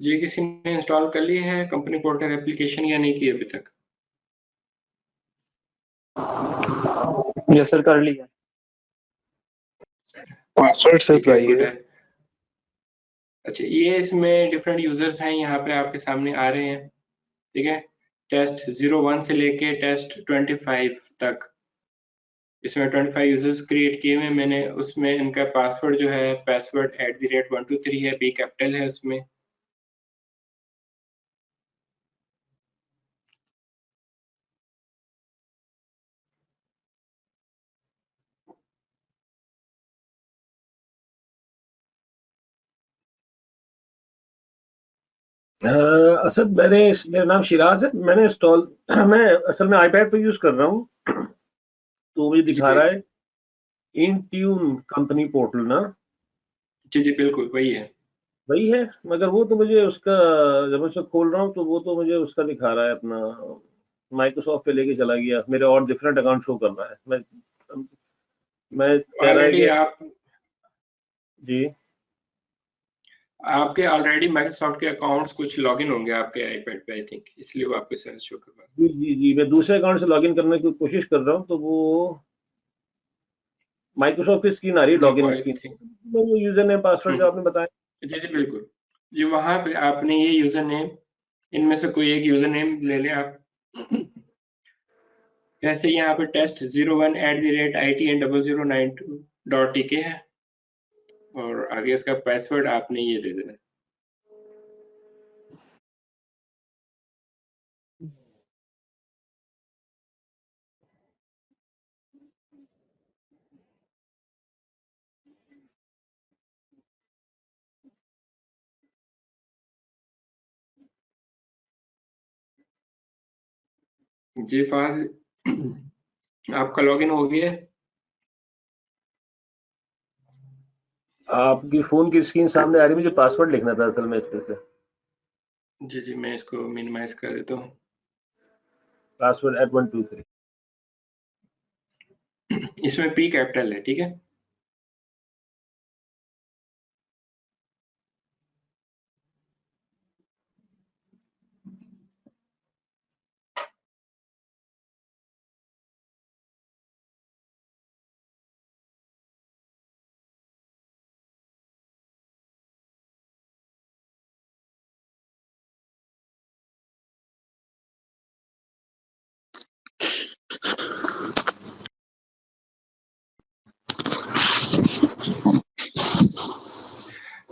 Speaker 1: जी, किसी ने इंस्टॉल कर ली है कंपनी पोर्टल एप्लीकेशन या नहीं की अभी तक?
Speaker 3: यस सर, कर लिया।
Speaker 6: पासवर्ड से
Speaker 1: ठीक है, गुड
Speaker 6: चाहिए।
Speaker 1: है। अच्छा, ये इसमें डिफरेंट यूजर्स हैं, यहाँ पे आपके सामने आ रहे हैं, ठीक है। टेस्ट 01 से लेके टेस्ट 25 तक इसमें 25 यूजर्स क्रिएट किए हुए। मैंने उसमें इनका पासवर्ड जो है पासवर्ड @123 है, बी कैपिटल है उसमें।
Speaker 8: असद मेरा नाम शिराज है। मैंने इंस्टॉल मैं असल में आईपैड पे यूज कर रहा हूँ, तो मुझे दिखा
Speaker 1: जी
Speaker 8: रहा है इंट्यून कंपनी पोर्टल ना,
Speaker 1: जी जी, बिल्कुल वही है।
Speaker 8: वही है। मगर वो तो मुझे उसका, जब मैं उसको खोल रहा हूँ तो वो तो मुझे उसका दिखा रहा है अपना माइक्रोसॉफ्ट पे लेके चला गया, मेरे और डिफरेंट अकाउंट शो कर रहा है। मैं कह रहा है
Speaker 1: ऑलरेडी
Speaker 8: कि
Speaker 1: आप
Speaker 8: जी
Speaker 1: आपके ऑलरेडी माइक्रोसॉफ्ट के अकाउंट्स कुछ लॉगिन होंगे आपके आईपैड पे, आई थिंक, इसलिए वो आपके साथ शो कर रहा है।
Speaker 8: जी जी जी, मैं दूसरे अकाउंट से लॉगिन करने की कोशिश कर रहा हूँ, तो वो माइक्रोसॉफ्ट की स्क्रीन आ रही है,
Speaker 1: no
Speaker 8: login
Speaker 1: I
Speaker 8: screen.
Speaker 1: Think
Speaker 8: वो यूजर नेम पासवर्ड जो आपने बताया।
Speaker 1: जी जी बिल्कुल। जी, वहां पे आपने ये यूजर नेम, इनमें से कोई एक यूजर नेम ले लें आप। जैसे यहाँ पे टेस्ट 01@itn0092.tk है, और आगे उसका पासवर्ड आपने ये दे देना। जी फाज आपका लॉगिन हो गया है?
Speaker 8: आपकी फोन की स्क्रीन सामने आ रही है, मुझे पासवर्ड लिखना था असल में इसमें से।
Speaker 1: जी जी, मैं इसको मिनिमाइज कर देता हूँ।
Speaker 8: पासवर्ड @123।
Speaker 1: इसमें पी कैपिटल है, ठीक है।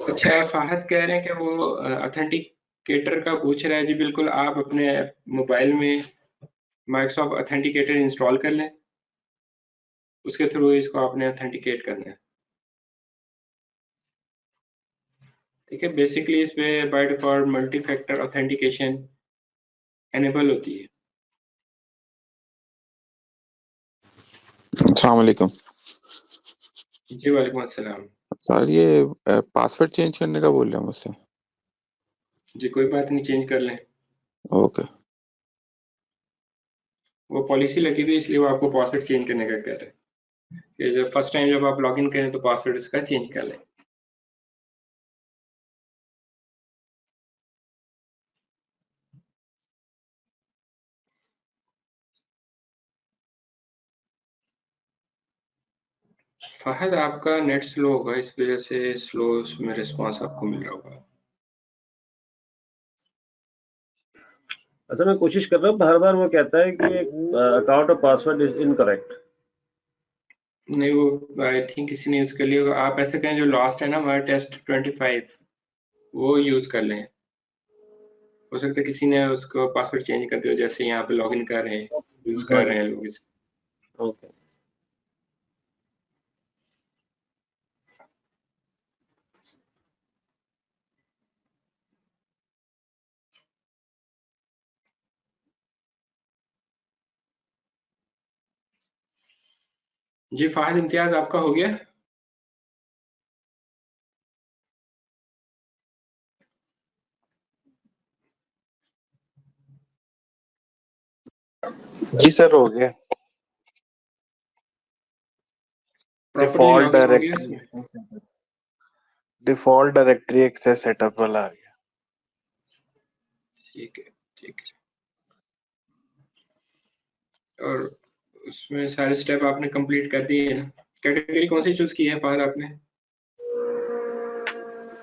Speaker 1: अच्छा, फाहद कह रहे हैं कि वो ऑथेंटिकेटर का पूछ रहा है। जी बिल्कुल, आप अपने मोबाइल में माइक्रोसॉफ्ट ऑथेंटिकेटर इंस्टॉल कर लें, उसके थ्रू इसको आपने ऑथेंटिकेट करना है, ठीक है। बेसिकली इस पे by default multi factor authentication enable होती है।
Speaker 9: अस्सलाम वालेकुम
Speaker 1: जी वालेकुम अस्सलाम।
Speaker 9: सर, ये पासवर्ड चेंज करने का बोल रहे हैं मुझसे।
Speaker 1: जी कोई बात नहीं, चेंज कर लें।
Speaker 9: ओके।
Speaker 1: वो पॉलिसी लगी हुई है, इसलिए वो आपको पासवर्ड चेंज करने का कह रहा है कि जब फर्स्ट टाइम जब आप लॉगिन करें तो पासवर्ड इसका चेंज कर लें। फहद आपका नेट स्लो होगा, इस वजह से स्लो उसमें रिस्पांस आपको मिल रहा होगा।
Speaker 8: अच्छा मैं कोशिश कर रहा हूँ, हर बार वो कहता है कि अकाउंट और पासवर्ड इज इनकरेक्ट।
Speaker 1: नहीं, वो आई थिंक किसी ने यूज कर लिया होगा। आप ऐसा कहें जो लास्ट है ना हमारा टेस्ट 25 वो यूज कर लें। हो सकता है किसी ने उसको पासवर्ड चेंज कर दिया, जैसे यहाँ पे लॉगिन कर रहे हैं, यूज कर रहे हैं लोग इसे।
Speaker 8: ओके
Speaker 1: जी फाहिद इम्तियाज आपका हो गया?
Speaker 6: जी सर हो गया।
Speaker 1: प्रॉपर्ली लॉगिन हो गया इसमें?
Speaker 6: डिफॉल्ट डायरेक्टरी एक्सेस सेटअप वाला आ गया।
Speaker 1: ठीक है, ठीक है। और उसमें सारे स्टेप आपने कंप्लीट कर दिए हैं ना? कैटेगरी कौन सी चूज की है फाहिद आपने?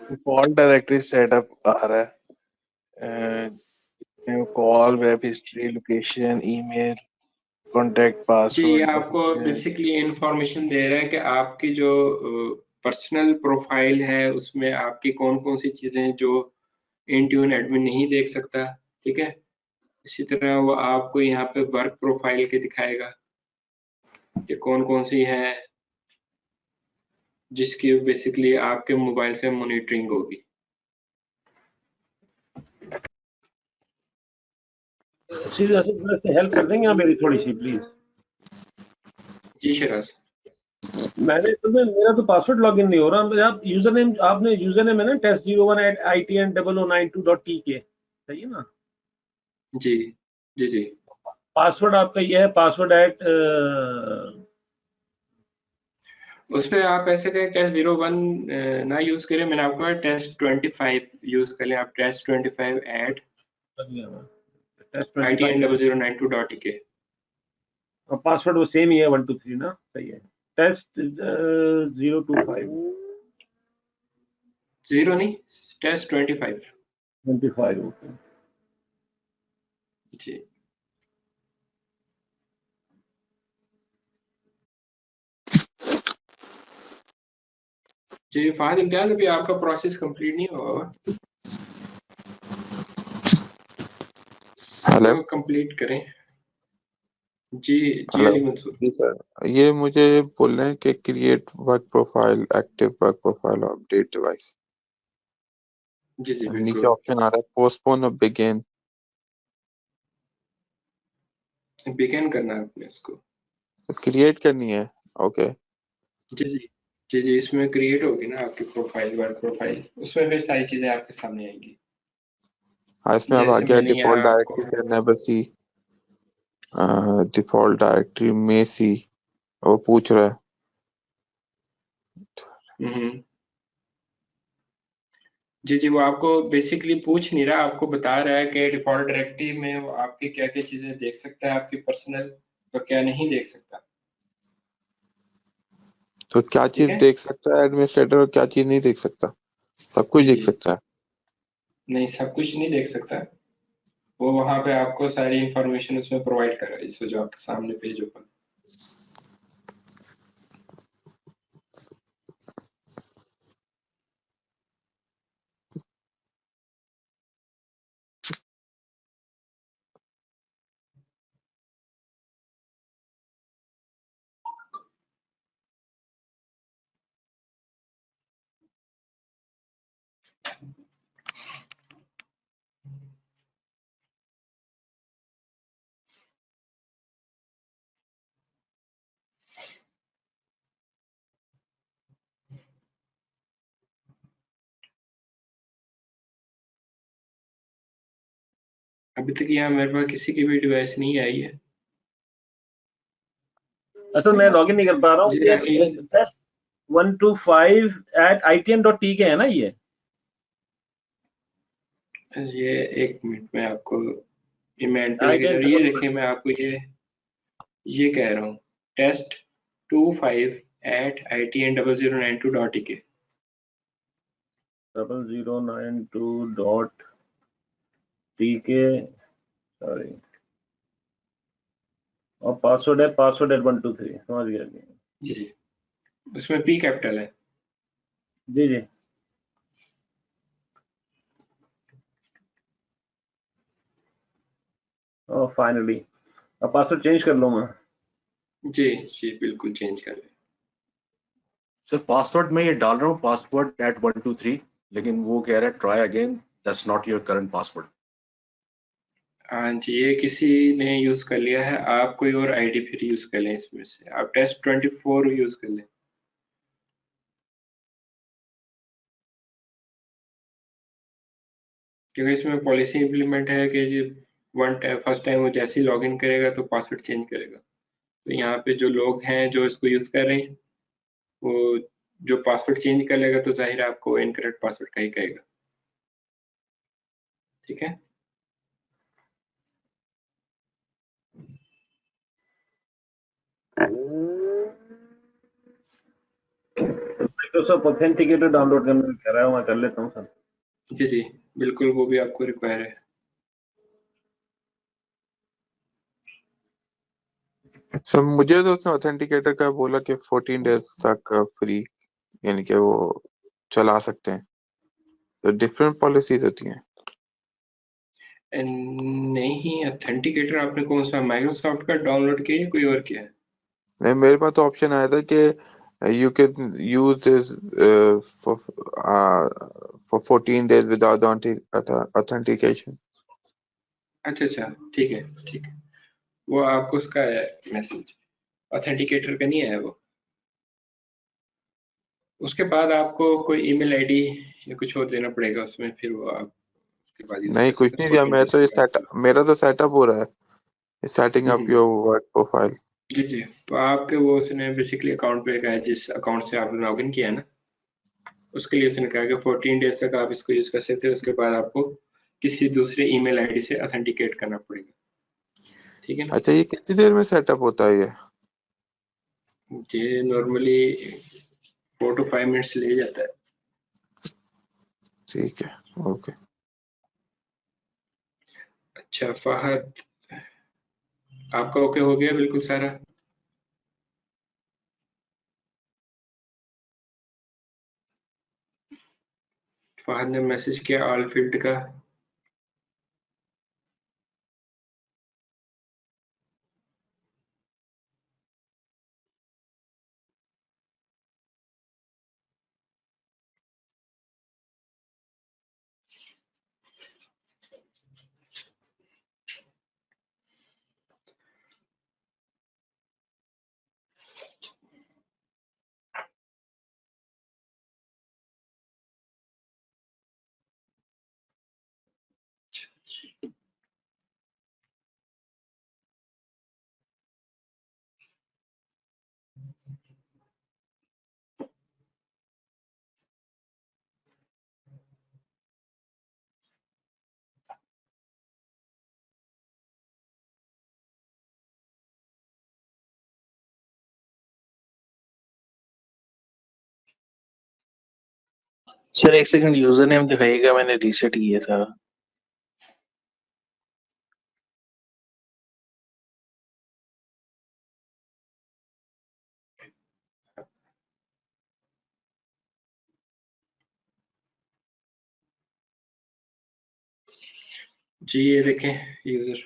Speaker 6: डिफॉल्ट डायरेक्टरी सेटअप आ रहा है, call, web history, location, email, contact,
Speaker 1: जी, ये
Speaker 6: पासवर्ड,
Speaker 1: आपको बेसिकली इंफॉर्मेशन दे रहा है कि आपकी जो पर्सनल प्रोफाइल है उसमें आपकी कौन कौन सी चीजें जो इंट्यून एडमिन नहीं देख सकता, ठीक है। इसी तरह वो आपको यहाँ पे वर्क प्रोफाइल के दिखाएगा कि कौन कौन सी है जिसकी बेसिकली आपके मोबाइल से मॉनिटरिंग होगी।
Speaker 8: हेल्प कर देंगे आप मेरी थोड़ी सी प्लीज?
Speaker 1: जी शराज।
Speaker 8: मैंने मेरा तो पासवर्ड लॉगिन नहीं हो रहा। आप यूजर नेम, आपने यूजर नेम है ना test01@itn0092.tk, सही है ना?
Speaker 1: जी जी जी।
Speaker 8: पासवर्ड आपका ये है, पासवर्ड एट
Speaker 1: उसमें आप ऐसे करें टेस्ट 01 ना यूज करें, मैंने आपको टेस्ट 25 यूज कर लें। आप टेस्ट 25 एट itn0092.tk।
Speaker 8: पासवर्ड वो सेम ही है 123 ना, सही है। टेस्ट 025
Speaker 1: 0 नहीं, टेस्ट 25
Speaker 8: ओके।
Speaker 1: जी। जी फाहिद इम्तियाज, अभी आपका प्रोसेस कंप्लीट नहीं हुआ,
Speaker 9: हेलो
Speaker 1: इसको कंप्लीट करें। जी जी
Speaker 9: हेलो
Speaker 1: अली मंसूर।
Speaker 9: जी सर, ये मुझे बोल रहे हैं कि create work profile, active work profile, update device.
Speaker 1: जी जी
Speaker 9: नीचे
Speaker 1: बिल्कुल।
Speaker 9: ऑप्शन आ रहा है पोस्टपोन और बिगिन।
Speaker 1: बिगिन करना है आपने इसको।
Speaker 9: क्रिएट करनी है, ओके।
Speaker 1: जी जी जी जी, इसमें क्रिएट होगी ना आपकी प्रोफाइल, वर्क प्रोफाइल, उसमें फिर सारी चीजें आपके सामने आएंगी।
Speaker 9: हाँ, इसमें अब आ
Speaker 1: जैसे
Speaker 9: गया
Speaker 1: मैंने यहाँ
Speaker 9: डिफॉल्ट
Speaker 1: आपको
Speaker 9: डायरेक्टरी नेबर सी, डिफॉल्ट डायरेक्टरी में सी, वो पूछ रहा है।
Speaker 1: जी जी, वो आपको बेसिकली पूछ नहीं रहा, आपको बता रहा है कि डिफॉल्ट डायरेक्टरी में वो आपकी क्या क्या चीजें देख सकता है, आपकी पर्सनल, और क्या नहीं देख सकता।
Speaker 9: तो क्या
Speaker 1: ठीक
Speaker 9: चीज
Speaker 1: है।
Speaker 9: देख सकता है एडमिनिस्ट्रेटर और क्या चीज नहीं देख सकता? सब कुछ
Speaker 1: जी
Speaker 9: देख
Speaker 1: जी,
Speaker 9: सकता है।
Speaker 1: नहीं सब कुछ नहीं देख सकता। वो वहां पे आपको सारी इंफॉर्मेशन उसमें प्रोवाइड कर रहा है, इसमें जो आपके सामने पेज ओपन। अभी तक यहाँ मेरे पास किसी की भी डिवाइस नहीं आई है।
Speaker 8: अच्छा मैं लॉगिन नहीं कर पा रहा हूँ।
Speaker 1: जी
Speaker 8: ये
Speaker 1: आइए।
Speaker 8: टेस्ट 125@itn.tk है ना ये?
Speaker 1: ये एक मिनट में आपको ये मैं पे लेके जा रही है, देखिए मैं आपको ये कह रहा हूँ टेस्ट 25 @itn0092.ek
Speaker 8: 0092.tk, सॉरी, और पासवर्ड है password@123, समझ गया जी।
Speaker 1: जी, उसमें P कैपिटल है।
Speaker 8: जी जी। फाइनली अब पासवर्ड चेंज कर लूंगा।
Speaker 1: जी जी, बिल्कुल चेंज कर लें।
Speaker 10: सर पासवर्ड में ये डाल रहा हूँ password@123, लेकिन वो कह रहा है try again, that's not your current password.
Speaker 1: हाँ जी, ये किसी ने यूज कर लिया है। आप कोई और आईडी फिर यूज कर लें इसमें से। आप test24 यूज कर लें। क्योंकि इसमें पॉलिसी इंप्लीमेंट है कि फर्स्ट टाइम वो जैसे ही लॉगिन करेगा तो पासवर्ड चेंज करेगा। तो यहाँ पे जो लोग हैं जो इसको यूज कर रहे हैं, वो जो पासवर्ड चेंज कर लेगा तो जाहिर है आपको इनकरेक्ट पासवर्ड का ही कहेगा। ठीक है।
Speaker 8: माइक्रोसॉफ्ट ऑथेंटिकेटर डाउनलोड करने कह रहा है, मैं कर लेता हूँ सर।
Speaker 1: जी जी, बिल्कुल, वो भी आपको रिक्वायर है।
Speaker 9: सर मुझे तो उसने ऑथेंटिकेटर का बोला कि 14 डेज तक फ्री, यानी कि वो चला सकते हैं। तो डिफरेंट पॉलिसीज होती हैं।
Speaker 1: नहीं, ऑथेंटिकेटर आपने कौन सा माइक्रोसॉफ्ट का डाउनलोड किया या कोई और किया है?
Speaker 9: नहीं, मेरे पास तो ऑप्शन आया था कि you can use this for 14 days without authentication.
Speaker 1: अच्छा अच्छा, ठीक है ठीक है। वो आपको उसका मैसेज ऑथेंटिकेटर का नहीं आया वो। उसके बाद आपको कोई ईमेल आईडी या कुछ और देना पड़ेगा उसमें, फिर वो आप उसके बाद यूज
Speaker 9: नहीं,
Speaker 1: कर
Speaker 9: कुछ
Speaker 1: सकते हैं
Speaker 9: नहीं दिया।
Speaker 1: 14
Speaker 9: मैं
Speaker 1: डेज
Speaker 9: तो
Speaker 1: के
Speaker 9: ये
Speaker 1: बाद।
Speaker 9: मेरा तो सेटअप हो रहा है, setting up
Speaker 1: hmm,
Speaker 9: your work profile.
Speaker 1: जी जी। तो आपके वो उसने बेसिकली अकाउंट पे कहा है, जिस अकाउंट से आपने लॉगिन किया है ना, उसके लिए उसने कहा कि 14 डेज तक आप इसको यूज कर सकते हैं। उसके बाद आपको किसी दूसरे ईमेल आईडी से ऑथेंटिकेट करना पड़ेगा। ठीक है ना।
Speaker 9: अच्छा, ये कितनी देर में सेटअप होता है ये?
Speaker 1: ये नॉर्मली 4 to 5 मिनट्स ले जाता है।
Speaker 9: ठीक है, ओके।
Speaker 1: अच्छा फहद, आपका ओके हो गया बिल्कुल सारा? फहद ने मैसेज किया ऑल फील्ड का।
Speaker 6: सर एक सेकंड, यूजर नेम दिखाइएगा, मैंने रीसेट किया था।
Speaker 1: जी ये देखें यूजर।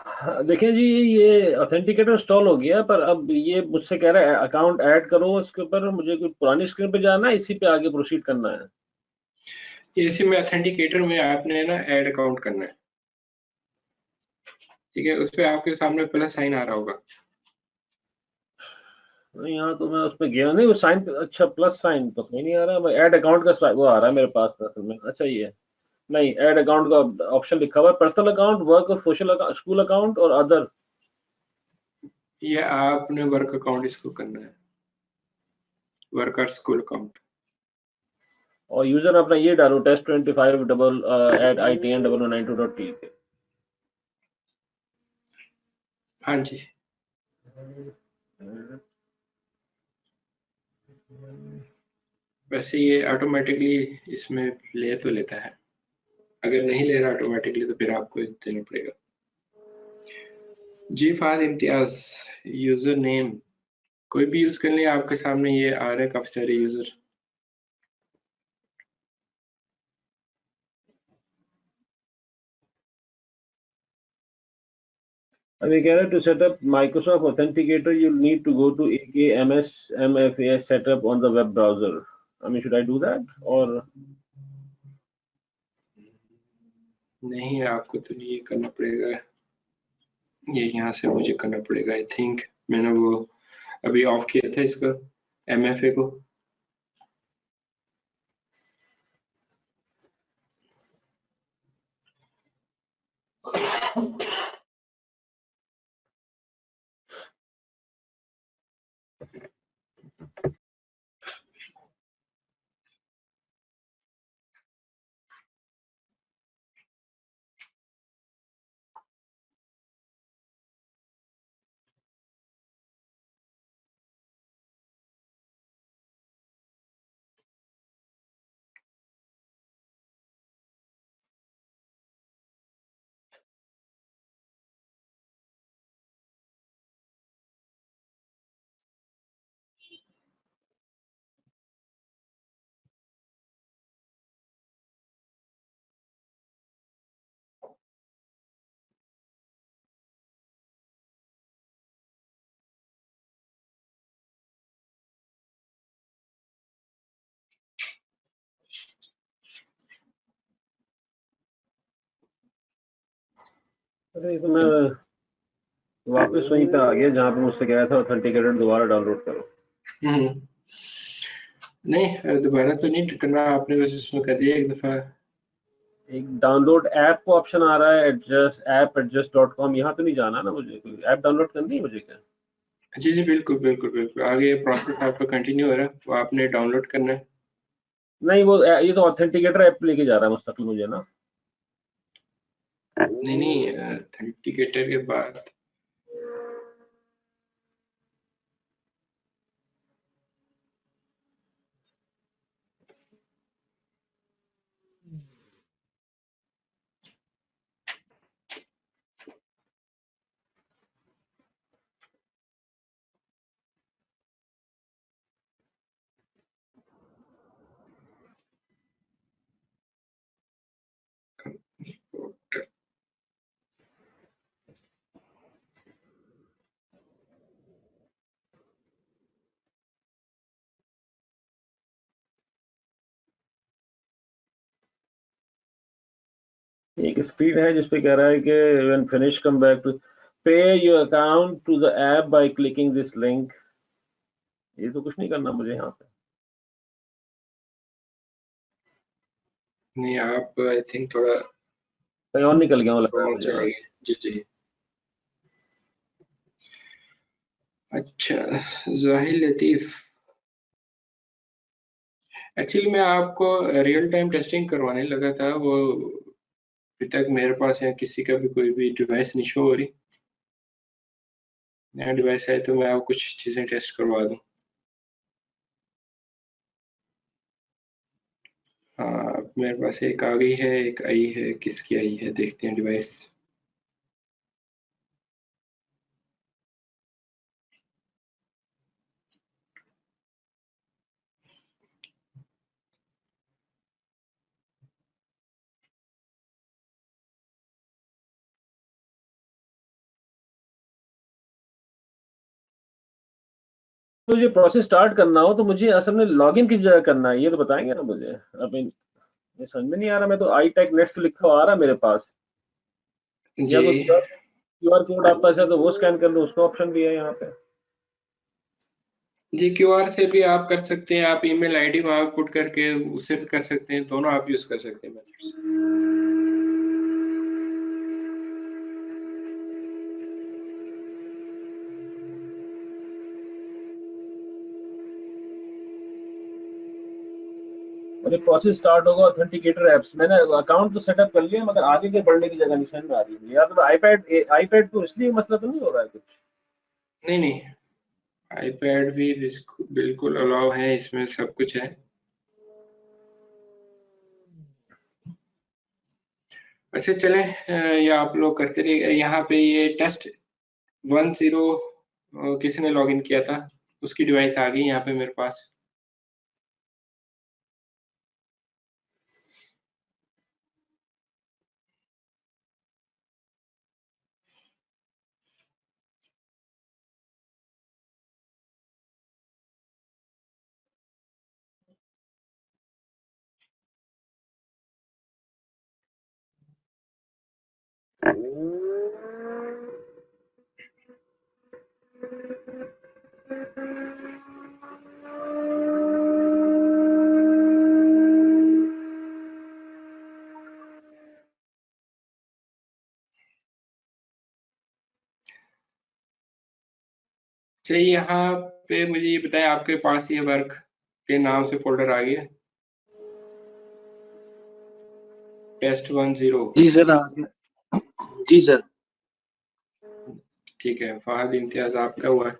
Speaker 8: देखिए जी, ये ऑथेंटिकेटर इंस्टॉल हो गया, पर अब ये मुझसे कह रहा है अकाउंट ऐड करो इसके ऊपर। मुझे कोई पुरानी स्क्रीन पे जाना है, इसी पे आगे प्रोसीड करना है?
Speaker 1: इसी में ऑथेंटिकेटर में आपने ना ऐड अकाउंट करना है, ठीक है। उस पे आपके सामने प्लस साइन आ रहा होगा।
Speaker 8: नहीं, यहाँ तो मैं उसमें गया नहीं, वो साइन, अच्छा प्लस साइन तो कहीं नहीं आ रहा। ऐड अकाउंट का वो आ रहा है मेरे पास असल में। अच्छा, ये नहीं, ऐड अकाउंट का ऑप्शन लिखा हुआ है, पर्सनल अकाउंट, वर्क और सोशल अकाउंट, स्कूल अकाउंट और अदर।
Speaker 1: ये आपने वर्क अकाउंट इसको करना है, वर्क और स्कूल अकाउंट।
Speaker 8: और यूजर अपना ये डालो, test25 डबल @itn0092.t।
Speaker 1: हाँ जी, वैसे ये ऑटोमेटिकली इसमें ले तो लेता है, अगर नहीं ले रहा ऑटोमेटिकली तो फिर आपको देना पड़ेगा। जी फाद इम्तियाज, यूजर नेम कोई भी यूज कर लिया, आपके सामने ये आ रहा है काफी सारे यूजर।
Speaker 8: अभी कह रहे हैं to set up Microsoft authenticator you need to go to AKMS MFAS setup on the web browser. I mean, should I do that? और
Speaker 1: नहीं, आपको तो नहीं ये करना पड़ेगा, ये यहाँ से मुझे करना पड़ेगा। आई थिंक मैंने वो अभी ऑफ किया था इसका MFA को।
Speaker 8: अरे, तो मैं वापस वहीं पे आ गया जहाँ पे मुझसे कहा था ऑथेंटिकेटर दोबारा डाउनलोड करो।
Speaker 1: नहीं, दोबारा तो नहीं करना आपने, बस इसमें कर दिया एक दफा।
Speaker 8: एक डाउनलोड ऐप को ऑप्शन आ रहा है, एडजस्ट.com। यहाँ तो नहीं जाना ना मुझे? कोई ऐप डाउनलोड करनी है मुझे क्या?
Speaker 1: जी जी, बिल्कुल बिल्कुल बिल्कुल, आगे प्रोसेस आपका कंटिन्यू हो रहा है, वो आपने डाउनलोड करना है।
Speaker 8: नहीं, वो ये तो ऑथेंटिकेटर ऐप लेके जा रहा है मुस्तकिल मुझे ना।
Speaker 1: नहीं नहीं, ऑथेंटिकेटर के बाद
Speaker 8: एक स्क्रीन है जिसपे कह रहा है कि when finish come back to pay your account to the app by clicking this link. ये तो कुछ नहीं करना मुझे यहाँ पे।
Speaker 1: नहीं, आप आई थिंक थोड़ा
Speaker 8: कहीं और निकल गया हूँ लग रहा है
Speaker 1: और
Speaker 8: मुझे।
Speaker 1: चले गए। जी जी, अच्छा। जाहिर लतीफ, एक्चुअली मैं आपको रियल टाइम टेस्टिंग करवाने लगा था, वो अभी तक मेरे पास है किसी का भी कोई भी डिवाइस नहीं शो हो रही। नया डिवाइस है तो मैं आपको कुछ चीज़ें टेस्ट करवा दूं। हाँ, अब मेरे पास एक आ गई है, एक आई है, किसकी आई है देखते हैं डिवाइस।
Speaker 8: मुझे प्रोसेस स्टार्ट करना हो तो मुझे असल में लॉगिन किस जगह करना है, ये तो बताएंगे ना मुझे। अभी ये समझ में नहीं आ रहा। मैं तो आई टेक नेक्स्ट लिखा हुआ आ रहा मेरे पास, या
Speaker 1: जी
Speaker 8: तो क्यूआर कोड आपके पास है तो वो स्कैन कर लो, उसका ऑप्शन भी है यहाँ पे।
Speaker 1: जी, क्यूआर से भी आप कर सकते हैं, आप ईमेल आईडी वहां पुट करके उससे भी कर सकते हैं, दोनों आप यूज कर सकते हैं मेथड्स।
Speaker 8: अरे प्रोसेस स्टार्ट होगा ऑथेंटिकेटर एप्स, मैंने अकाउंट तो सेटअप कर लिया मगर आगे के बढ़ने की जगह नहीं समझ में आ रही है। या तो आईपैड तो इसलिए मसला तो नहीं हो रहा है कुछ?
Speaker 1: नहीं नहीं, आईपैड भी बिल्कुल अलाउ है, इसमें सब कुछ है। अच्छा चले, ये आप लोग करते रहिए। यहाँ पे ये टेस्ट 10 किसी ने लॉगिन किया था, उसकी डिवाइस आ गई यहाँ पे मेरे पास। चाहिए यहाँ पे मुझे ये बताएं, आपके पास ये वर्क के नाम से फोल्डर आ गया टेस्ट 10?
Speaker 6: जी सर आ गया। जी सर।
Speaker 1: ठीक है, फहद इम्तियाज आपका हुआ है।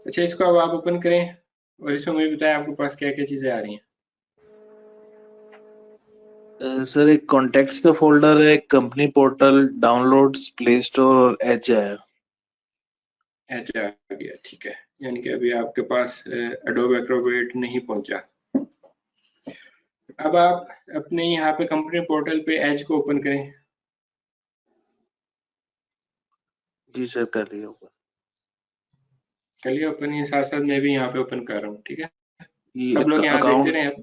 Speaker 1: अच्छा, इसको अब आप ओपन करें और इसमें मुझे बताएं आपके पास क्या क्या चीजें आ रही हैं।
Speaker 6: सर एक कॉन्टेक्ट्स का फोल्डर है, company portal, downloads, play store और एज है।
Speaker 1: एच आ गया, ठीक है, यानी कि अभी आपके पास एडोब एक्रोबेट नहीं पहुंचा। अब आप अपने यहाँ पे कंपनी पोर्टल पे एज को ओपन करें।
Speaker 6: जी सर कर लिया होगा।
Speaker 1: चलिए ओपन, ये साथ साथ मैं भी यहाँ पे ओपन कर रहा हूँ, ठीक है।
Speaker 6: ये
Speaker 1: सब लोग यहाँ देखते
Speaker 6: अकाउंट।
Speaker 1: रहे आप।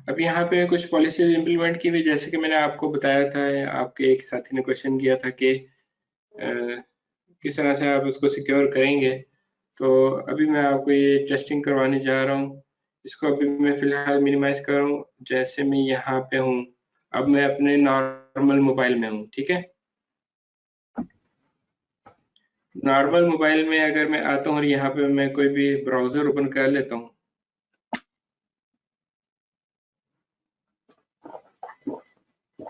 Speaker 1: अब यहाँ पे कुछ पॉलिसीज इंप्लीमेंट की हुई, जैसे कि मैंने आपको बताया था, आपके एक साथी ने क्वेश्चन किया था कि किस तरह से आप उसको सिक्योर करेंगे। तो अभी मैं आपको ये टेस्टिंग करवाने जा रहा हूँ। इसको अभी मैं फिलहाल मिनिमाइज कर रहा हूँ। जैसे मैं यहाँ पे हूँ, अब मैं अपने नॉर्मल मोबाइल में हूँ, ठीक है। नॉर्मल मोबाइल में अगर मैं आता हूँ और यहाँ पे मैं कोई भी ब्राउजर ओपन कर लेता हूँ,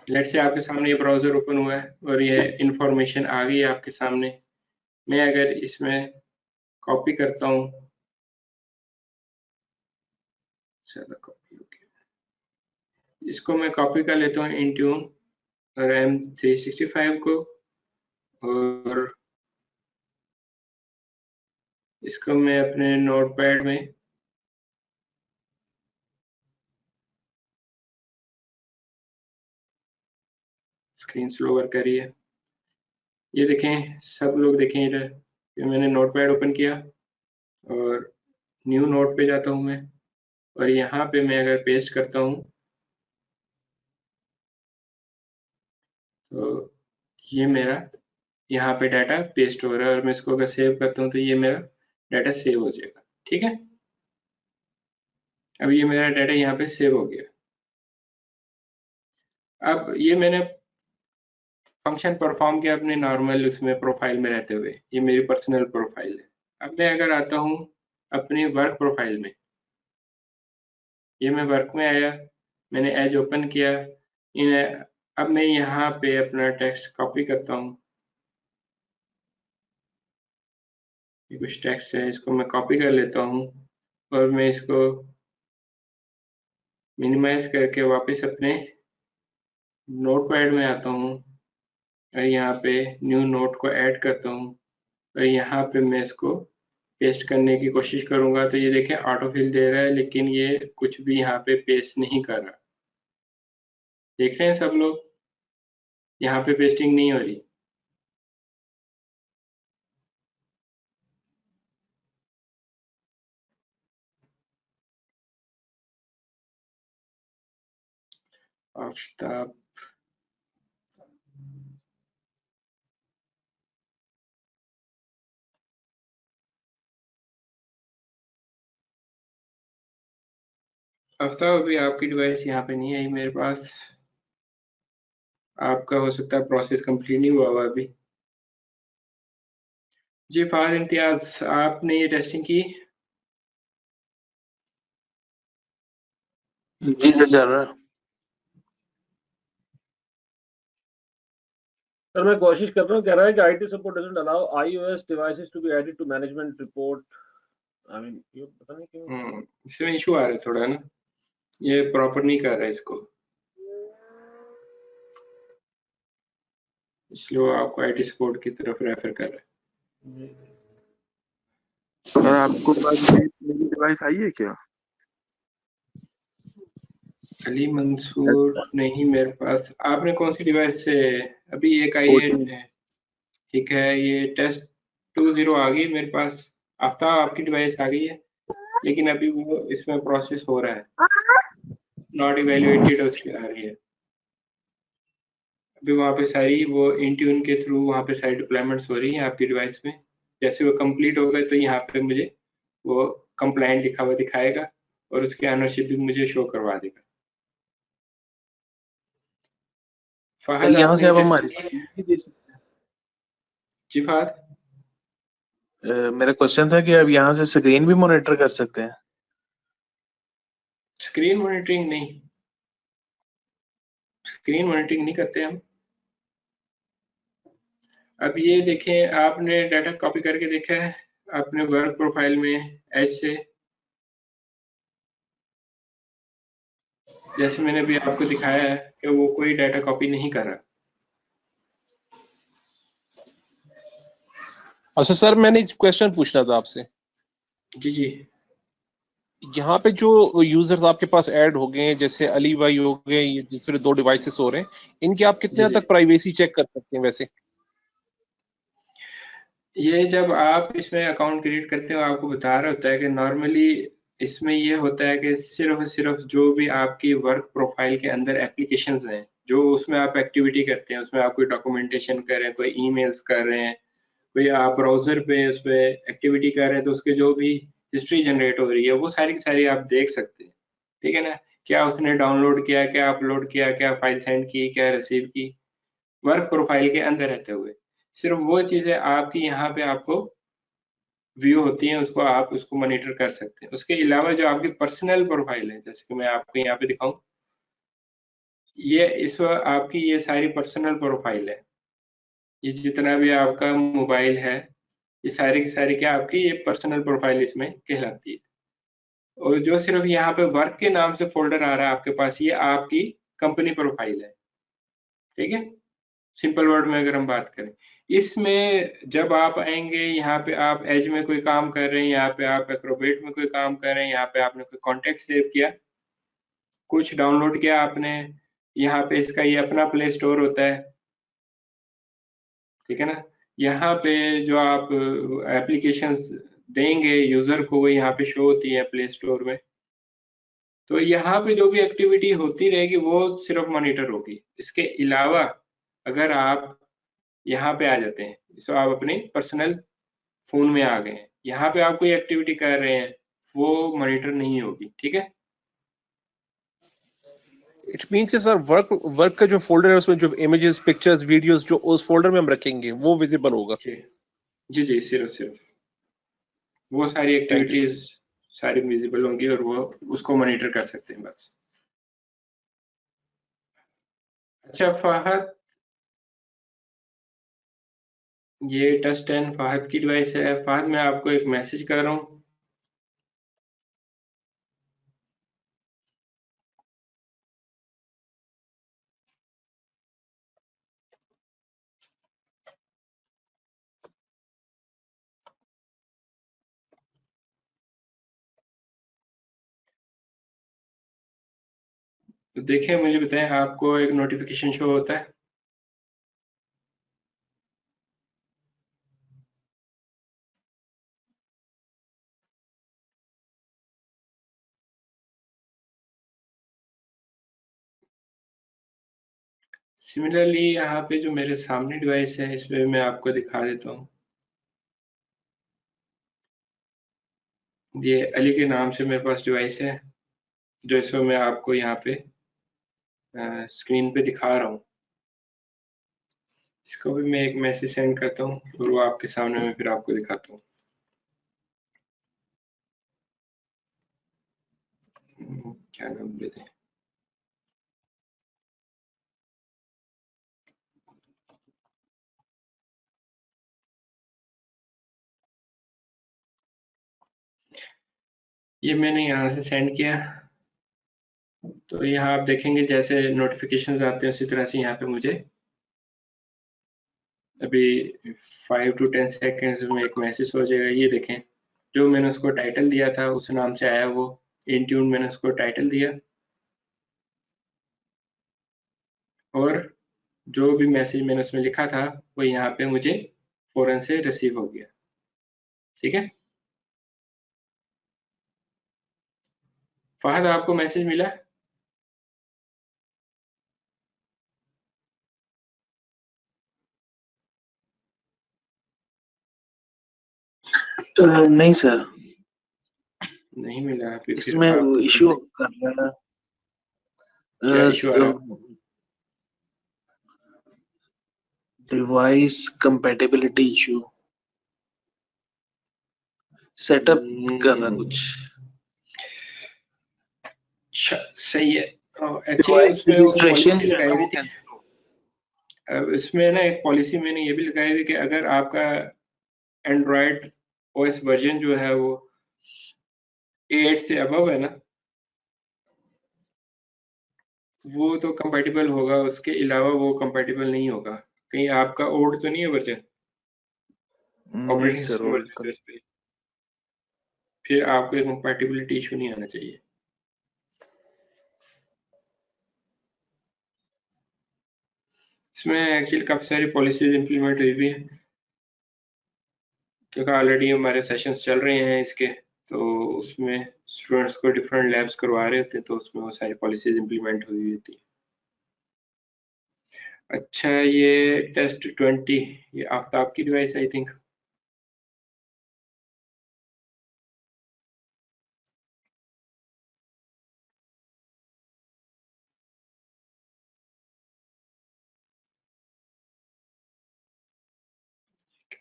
Speaker 1: लेट्स से आपके सामने ये ब्राउजर ओपन हुआ है और ये इंफॉर्मेशन आ गई है आपके सामने। मैं अगर इसमें कॉपी करता हूँ, ज्यादा कॉपी हो गया, इसको मैं कॉपी कर लेता हूँ इंट्यून और M365 को, और इसको मैं अपने नोटपैड में स्क्रीन स्लो वर्क करिए। ये देखें, सब लोग देखें इधर, ये मैंने नोटपैड ओपन किया और न्यू नोट पे जाता हूँ मैं, और यहाँ पे मैं अगर पेस्ट करता हूँ तो ये मेरा यहाँ पे डाटा पेस्ट हो रहा है, और मैं इसको अगर सेव करता हूँ तो ये मेरा डाटा सेव हो जाएगा, ठीक है। अब ये मेरा डाटा यहाँ पे सेव हो गया। अब ये मैंने फंक्शन परफॉर्म किया अपने नॉर्मल उसमें प्रोफाइल में रहते हुए, ये मेरी पर्सनल प्रोफाइल है। अब मैं अगर आता हूँ अपनी वर्क प्रोफाइल में, ये मैं वर्क में आया, मैंने एज ओपन किया, इन अब मैं यहाँ पे अपना टेक्स्ट कॉपी करता हूँ। ये कुछ टेक्स्ट है, इसको मैं कॉपी कर लेता हूँ और मैं इसको मिनिमाइज करके वापस अपने नोटपैड में आता हूँ और यहाँ पे न्यू नोट को ऐड करता हूँ और यहाँ पे मैं इसको पेस्ट करने की कोशिश करूंगा। तो ये देखें ऑटो फिल दे रहा है, लेकिन ये कुछ भी यहाँ पे पेस्ट नहीं कर रहा। देख रहे हैं सब लोग? यहाँ पे पेस्टिंग नहीं हो रही। आफ्ताब, आफ्ताब अभी आपकी डिवाइस यहाँ पे नहीं आई मेरे पास। आपका हो सकता है प्रोसेस कंप्लीट नहीं हुआ अभी। जी फाज इम्तियाज, आपने ये टेस्टिंग की?
Speaker 6: जी सर चल रहा है।
Speaker 8: सर मैं कोशिश कर रहा हूँ, कह रहा है कि IT support doesn't allow iOS devices to be added to management report. I mean, ये पता नहीं क्यों।
Speaker 1: इसमें इशू आ रहा है थोड़ा ना, ये प्रॉपर नहीं कर रहा है इसको, इसलिए वो आपको IT सपोर्ट की तरफ रेफर कर रहा है।
Speaker 9: सर आपको पास मेरी डिवाइस आई है क्या?
Speaker 1: अली मंसूर नहीं मेरे पास। आपने कौन सी डिवाइस से? अभी एक आई है, ठीक है, ये टेस्ट 20 आ गई मेरे पास। आफ्ताब आपकी डिवाइस आ गई है, लेकिन अभी वो इसमें प्रोसेस हो रहा है, नॉट इवेल्युएटेड उसकी आ रही है। अभी वहाँ पे सारी वो इंट्यून के थ्रू वहाँ पे सारी डिप्लॉयमेंट्स हो रही हैं आपकी डिवाइस में। जैसे वो कंप्लीट हो गए तो यहाँ पे मुझे वो कंप्लाइंट लिखा हुआ दिखाएगा और उसकी ऑनरशिप भी मुझे शो करवा देगा। फहद,
Speaker 6: यहाँ से अब
Speaker 1: आपने
Speaker 6: हमारी
Speaker 1: टेस्टिंग की? जी फहद,
Speaker 6: मेरा क्वेश्चन था कि अब यहाँ से स्क्रीन भी मॉनिटर कर सकते हैं?
Speaker 1: स्क्रीन मॉनिटरिंग नहीं, स्क्रीन मॉनिटरिंग नहीं करते हम। अब ये देखें, आपने डाटा कॉपी करके देखा है अपने वर्क प्रोफाइल में एज से? जैसे मैंने अभी आपको दिखाया है कि वो कोई डाटा कॉपी नहीं कर रहा।
Speaker 11: अच्छा सर, मैंने एक क्वेश्चन पूछना था आपसे।
Speaker 1: जी जी,
Speaker 11: यहाँ पे जो यूजर्स आपके पास ऐड हो गए हैं, जैसे अली भाई हो गए, ये दूसरे 2 डिवाइसेस हो रहे हैं, इनके आप कितने
Speaker 1: जी
Speaker 11: हद
Speaker 1: जी,
Speaker 11: तक प्राइवेसी चेक कर सकते हैं वैसे?
Speaker 1: ये जब आप इसमें अकाउंट क्रिएट करते हो आपको बता रहा होता है कि नॉर्मली इसमें ये होता है कि सिर्फ सिर्फ जो भी आपकी वर्क प्रोफाइल के अंदर एप्लीकेशंस हैं, जो उसमें आप एक्टिविटी करते हैं, उसमें आप कोई डॉक्यूमेंटेशन कर रहे हैं, कोई ईमेल्स कर रहे हैं, कोई आप ब्राउजर पे उस पे एक्टिविटी कर रहे हैं, तो उसके जो भी हिस्ट्री जनरेट हो रही है वो सारी की सारी आप देख सकते हैं। ठीक है ना? क्या उसने डाउनलोड किया, क्या अपलोड किया, क्या फाइल सेंड की, क्या रिसीव की, वर्क प्रोफाइल के अंदर रहते हुए सिर्फ वो चीजें आपकी यहाँ पे आपको व्यू होती हैं, उसको आप उसको मॉनिटर कर सकते हैं। उसके अलावा जो आपकी पर्सनल प्रोफाइल है, जैसे कि मैं आपको यहाँ पे दिखाऊं, ये इस वक्त आपकी ये सारी पर्सनल प्रोफाइल है। ये जितना भी आपका मोबाइल है, ये सारी की सारी क्या आपकी ये पर्सनल प्रोफाइल इसमें कहलाती है। और जो सिर्फ यहाँ पे वर्क के नाम से फोल्डर आ रहा है आपके पास, ये आपकी कंपनी प्रोफाइल है। ठीक है, सिंपल वर्ड में अगर हम बात करें, इसमें जब आप आएंगे यहाँ पे आप एज में कोई काम कर रहे हैं, यहाँ पे आप एक्रोबेट में कोई काम कर रहे हैं, यहाँ पे आपने कोई कॉन्टेक्ट सेव किया, कुछ डाउनलोड किया आपने, यहाँ पे इसका ये अपना प्ले स्टोर होता है। ठीक है ना? यहाँ पे जो आप एप्लीकेशंस देंगे यूजर को वो यहाँ पे शो होती है प्ले स्टोर में। तो यहाँ पे जो भी एक्टिविटी होती रहेगी वो सिर्फ मॉनिटर होगी। इसके अलावा अगर आप यहाँ पे आ जाते हैं, सो आप अपने पर्सनल फोन में आ गए हैं, यहाँ पे आप कोई एक्टिविटी कर रहे हैं, वो मॉनिटर नहीं होगी। ठीक है?
Speaker 11: इट मींस कि सर वर्क वर्क का जो फोल्डर है उसमें जो इमेजेस, पिक्चर्स, वीडियोस जो उस फोल्डर में हम रखेंगे वो विजिबल होगा?
Speaker 1: जी जी जी, सिर्फ वो सारी
Speaker 11: थैंक यू सर।
Speaker 1: एक्टिविटीज सारी विजिबल होंगी और वो उसको मॉनिटर कर सकते हैं बस। अच्छा फहद, ये टच 10 फहद की डिवाइस है। फहद, मैं आपको एक मैसेज कर रहा हूँ। तो देखिए मुझे बताएं, आपको एक नोटिफिकेशन शो होता है? सिमिलरली यहाँ पे जो मेरे सामने डिवाइस है इस पे मैं आपको दिखा देता हूँ। ये अली के नाम से मेरे पास डिवाइस है जो इसको मैं आपको यहाँ पे स्क्रीन पे दिखा रहा हूँ। इसको भी मैं एक मैसेज सेंड करता हूँ और वो आपके सामने मैं फिर आपको दिखाता हूँ। क्या नाम लेते हैं? ये मैंने यहाँ से सेंड किया, तो यहाँ आप देखेंगे जैसे नोटिफिकेशंस आते हैं उसी तरह से यहाँ पे मुझे अभी 5 to 10 सेकेंड्स में एक मैसेज हो जाएगा। ये देखें, जो मैंने उसको टाइटल दिया था उस नाम से आया, वो इंट्यून मैंने उसको टाइटल दिया, और जो भी मैसेज मैंने उसमें लिखा था वो यहाँ पे मुझे फौरन से रिसीव हो गया। ठीक है फहद, आपको मैसेज मिला?
Speaker 6: नहीं सर,
Speaker 1: नहीं मिला अभी? फिर
Speaker 6: इसमें
Speaker 1: आप
Speaker 6: इशू कर रहा
Speaker 1: क्या इशू आ रहा है?
Speaker 6: डिवाइस कंपेटिबिलिटी इशू सेटअप कर रहा कुछ।
Speaker 1: अच्छा सही है। एक्चुअली
Speaker 6: डिवाइस
Speaker 1: उसमें वो
Speaker 6: रजिस्ट्रेशन
Speaker 1: पॉलिसी
Speaker 6: जो है
Speaker 1: लगाई
Speaker 6: ना
Speaker 1: हुई
Speaker 6: वो
Speaker 1: थी।
Speaker 6: कैंसिल हो
Speaker 1: अब इसमें ना एक पॉलिसी मैंने ये भी लगाई हुई कि अगर आपका एंड्रॉयड ओएस वर्जन जो है वो 8 से अबव है ना, वो तो कंपैटिबल होगा, उसके अलावा वो कंपैटिबल नहीं होगा। कहीं आपका ओल्ड तो नहीं है वर्जन,
Speaker 6: नहीं
Speaker 1: ऑपरेटिंग
Speaker 6: सर,
Speaker 1: सिस्टम
Speaker 6: और
Speaker 1: वर्जन उस पे? फिर आपको कंपैटिबिलिटी इशू नहीं आना चाहिए। इसमें एक्चुअली काफी सारी पॉलिसीज इंप्लीमेंट हुई भी है, क्योंकि ऑलरेडी हमारे सेशंस चल रहे हैं इसके, तो उसमें स्टूडेंट्स को डिफरेंट लैब्स करवा रहे होते हैं, तो उसमें वो सारी पॉलिसीज इंप्लीमेंट हुई होती है। अच्छा, ये टेस्ट 20, ये आफ्ताब की डिवाइस आई थिंक।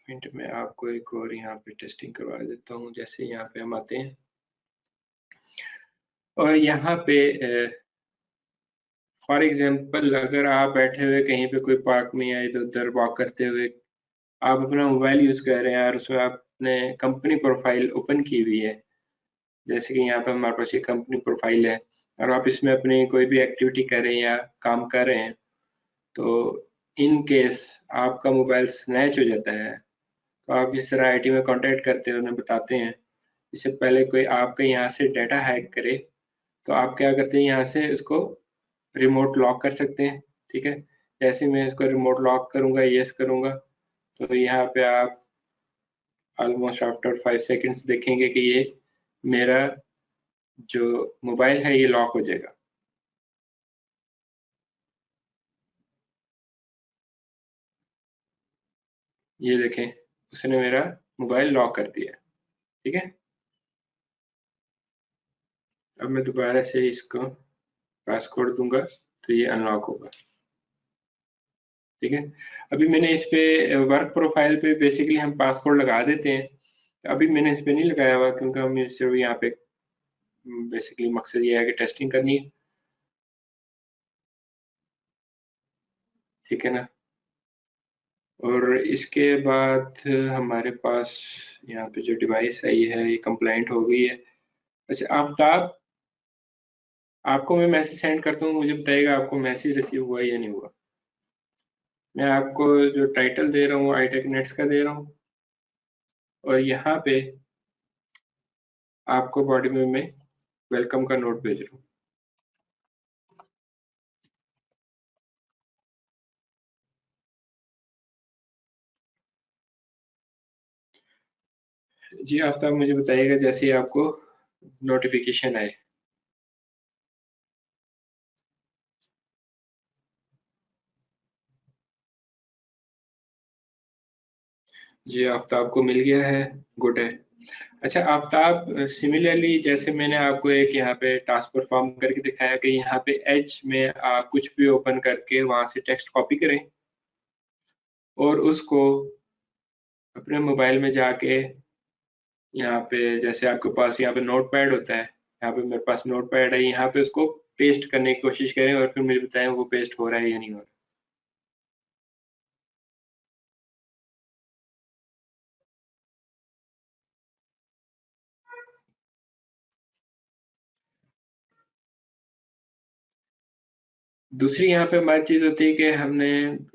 Speaker 1: मिनट में आपको एक और यहाँ पे टेस्टिंग करवा देता हूँ। जैसे यहाँ पे हम आते हैं और यहाँ पे फॉर एग्जांपल अगर आप बैठे हुए कहीं पे कोई पार्क में या इधर उधर वॉक करते हुए आप अपना मोबाइल यूज कर रहे हैं और उसमें आपने कंपनी प्रोफाइल ओपन की हुई है, जैसे कि यहाँ पे हमारे पास ये कंपनी प्रोफाइल है, और आप इसमें अपनी कोई भी एक्टिविटी कर रहे हैं या काम कर रहे हैं, तो इन केस आपका मोबाइल स्नैच हो जाता है, तो आप इस तरह आईटी में कांटेक्ट करते हैं, उन्हें बताते हैं। इससे पहले कोई आपका यहाँ से डाटा हैक करे तो आप क्या करते हैं, यहाँ से इसको रिमोट लॉक कर सकते हैं। ठीक है, जैसे मैं इसको रिमोट लॉक करूंगा, यस करूंगा, तो यहाँ पे आप ऑलमोस्ट आफ्टर 5 सेकंड्स देखेंगे कि ये मेरा जो मोबाइल है ये लॉक हो जाएगा। ये देखें, उसने मेरा मोबाइल लॉक कर दिया। ठीक है, अब मैं दोबारा से इसको पासकोड दूंगा तो ये अनलॉक होगा। ठीक है, अभी मैंने इस पे वर्क प्रोफाइल पे बेसिकली हम पासकोड लगा देते हैं, अभी मैंने इस पे नहीं लगाया हुआ क्योंकि हम सिर्फ यहाँ पे बेसिकली मकसद ये है कि टेस्टिंग करनी है। ठीक है ना, और इसके बाद हमारे पास यहाँ पे जो डिवाइस है ये कंप्लाइंट हो गई है। अच्छा आफ्ताब, आपको मैं मैसेज सेंड करता हूँ, मुझे बताइएगा आपको मैसेज रिसीव हुआ या नहीं हुआ। मैं आपको जो टाइटल दे रहा हूँ आईटेक नेट्स का दे रहा हूँ, और यहाँ पे आपको बॉडी में मैं वेलकम का नोट भेज रहा हूँ। जी आफ्ताब, मुझे बताइएगा जैसे ही आपको नोटिफिकेशन आए। जी आफ्ताब को मिल गया है, गुड है। अच्छा आफ्ताब, सिमिलरली जैसे मैंने आपको एक यहाँ पे टास्क परफॉर्म करके दिखाया कि यहाँ पे एज में आप कुछ भी ओपन करके वहां से टेक्स्ट कॉपी करें और उसको अपने मोबाइल में जाके यहाँ पे, जैसे आपके पास यहाँ पे नोट पैड होता है, यहाँ पे मेरे पास नोट पैड है, यहाँ पे उसको पेस्ट करने की कोशिश करें और फिर मुझे बताएं वो पेस्ट हो रहा है या नहीं हो रहा। दूसरी यहाँ पे हमारी चीज होती है कि हमने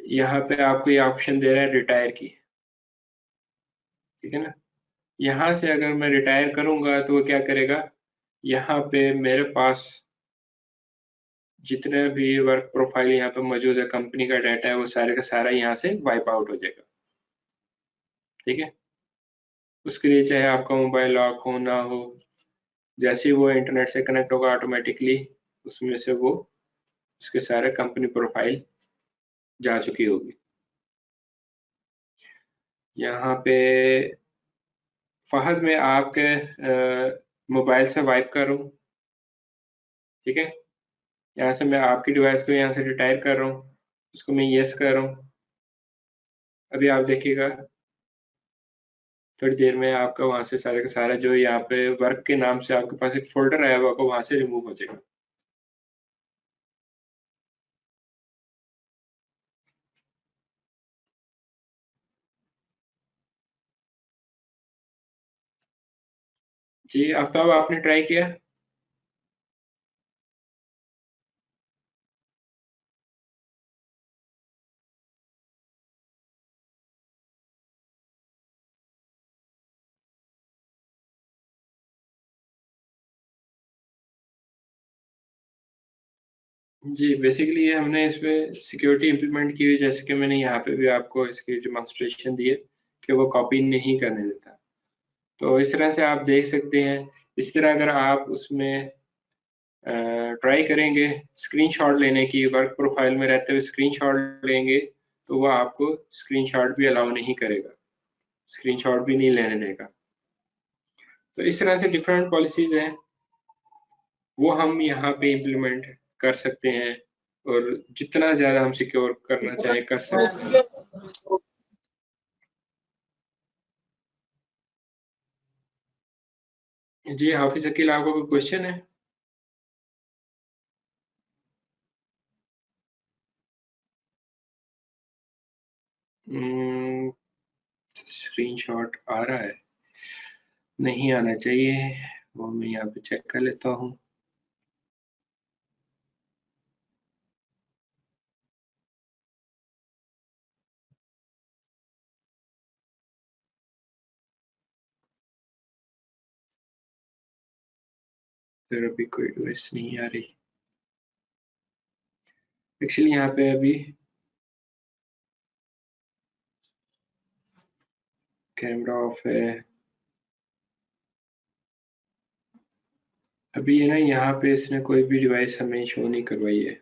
Speaker 1: यहाँ पे आपको ये ऑप्शन दे रहा है रिटायर की, ठीक है ना। यहाँ से अगर मैं रिटायर करूंगा तो वो क्या करेगा, यहाँ पे मेरे पास जितने भी वर्क प्रोफाइल यहाँ पे मौजूद है, कंपनी का डाटा है, वो सारे का सारा यहाँ से वाइप आउट हो जाएगा, ठीक है। उसके लिए चाहे आपका मोबाइल लॉक हो ना हो, जैसे ही वो इंटरनेट से कनेक्ट होगा ऑटोमेटिकली उसमें से वो उसके सारे कंपनी प्रोफाइल जा चुकी होगी। यहाँ पे फहद मैं आपके मोबाइल से वाइप कर रहा हूँ, ठीक है। यहाँ से मैं आपकी डिवाइस को यहाँ से रिटायर कर रहा हूँ, उसको मैं यस कर रहा हूँ। अभी आप देखिएगा थोड़ी देर में आपका वहां से सारे का सारा जो यहाँ पे वर्क के नाम से आपके पास एक फोल्डर आया हुआ, वहां से रिमूव हो जाएगा। जी आफ्ताब, आपने ट्राई किया? जी बेसिकली ये हमने इसमें सिक्योरिटी इंप्लीमेंट की हुई, जैसे कि मैंने यहाँ पे भी आपको इसकी डेमोन्स्ट्रेशन दी है कि वो कॉपी नहीं करने देता। तो इस तरह से आप देख सकते हैं। इस तरह अगर आप उसमें ट्राई करेंगे स्क्रीनशॉट लेने की, वर्क प्रोफाइल में रहते हुए स्क्रीनशॉट लेंगे तो वो आपको स्क्रीनशॉट भी अलाउ नहीं करेगा, स्क्रीनशॉट भी नहीं लेने देगा। तो इस तरह से डिफरेंट पॉलिसीज हैं, वो हम यहाँ पे इम्प्लीमेंट कर सकते हैं और जितना ज्यादा हम सिक्योर करना चाहे कर सकते हैं। जी हाफिज अकील, आपको कोई क्वेश्चन है? स्क्रीनशॉट आ रहा है, नहीं आना चाहिए, वो मैं यहाँ पे चेक कर लेता हूँ। फिर अभी कोई डिवाइस नहीं आ रही, एक्चुअली यहाँ पे अभी कैमरा ऑफ है। अभी है ना, यहाँ पे इसने कोई भी डिवाइस हमें शो नहीं करवाई है।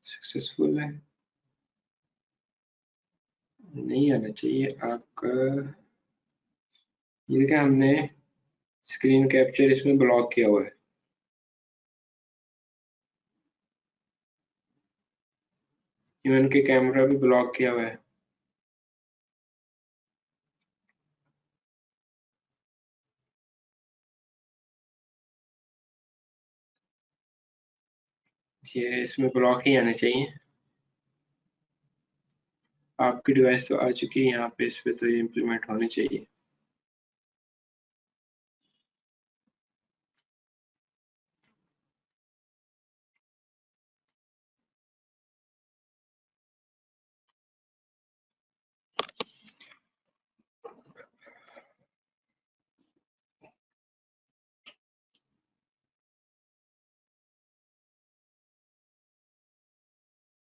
Speaker 1: सक्सेसफुल है, नहीं आना चाहिए आपका। ये क्या, हमने स्क्रीन कैप्चर इसमें ब्लॉक किया हुआ है। इवन के कैमरा भी ब्लॉक किया हुआ है। ये इसमें ब्लॉक ही आने चाहिए। आपकी डिवाइस तो आ चुकी है यहाँ पे, इस पे तो ये इम्प्लीमेंट होनी चाहिए।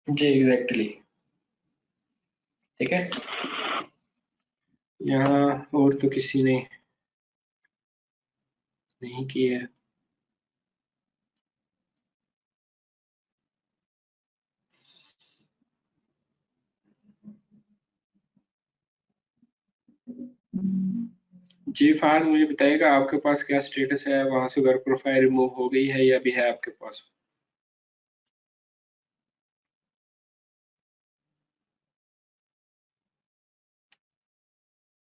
Speaker 1: जी एग्जैक्टली, ठीक है। यहाँ और तो किसी ने नहीं की है। जी फहद, मुझे बताइएगा आपके पास क्या स्टेटस है, वहां से वर्क प्रोफाइल रिमूव हो गई है या भी है आपके पास?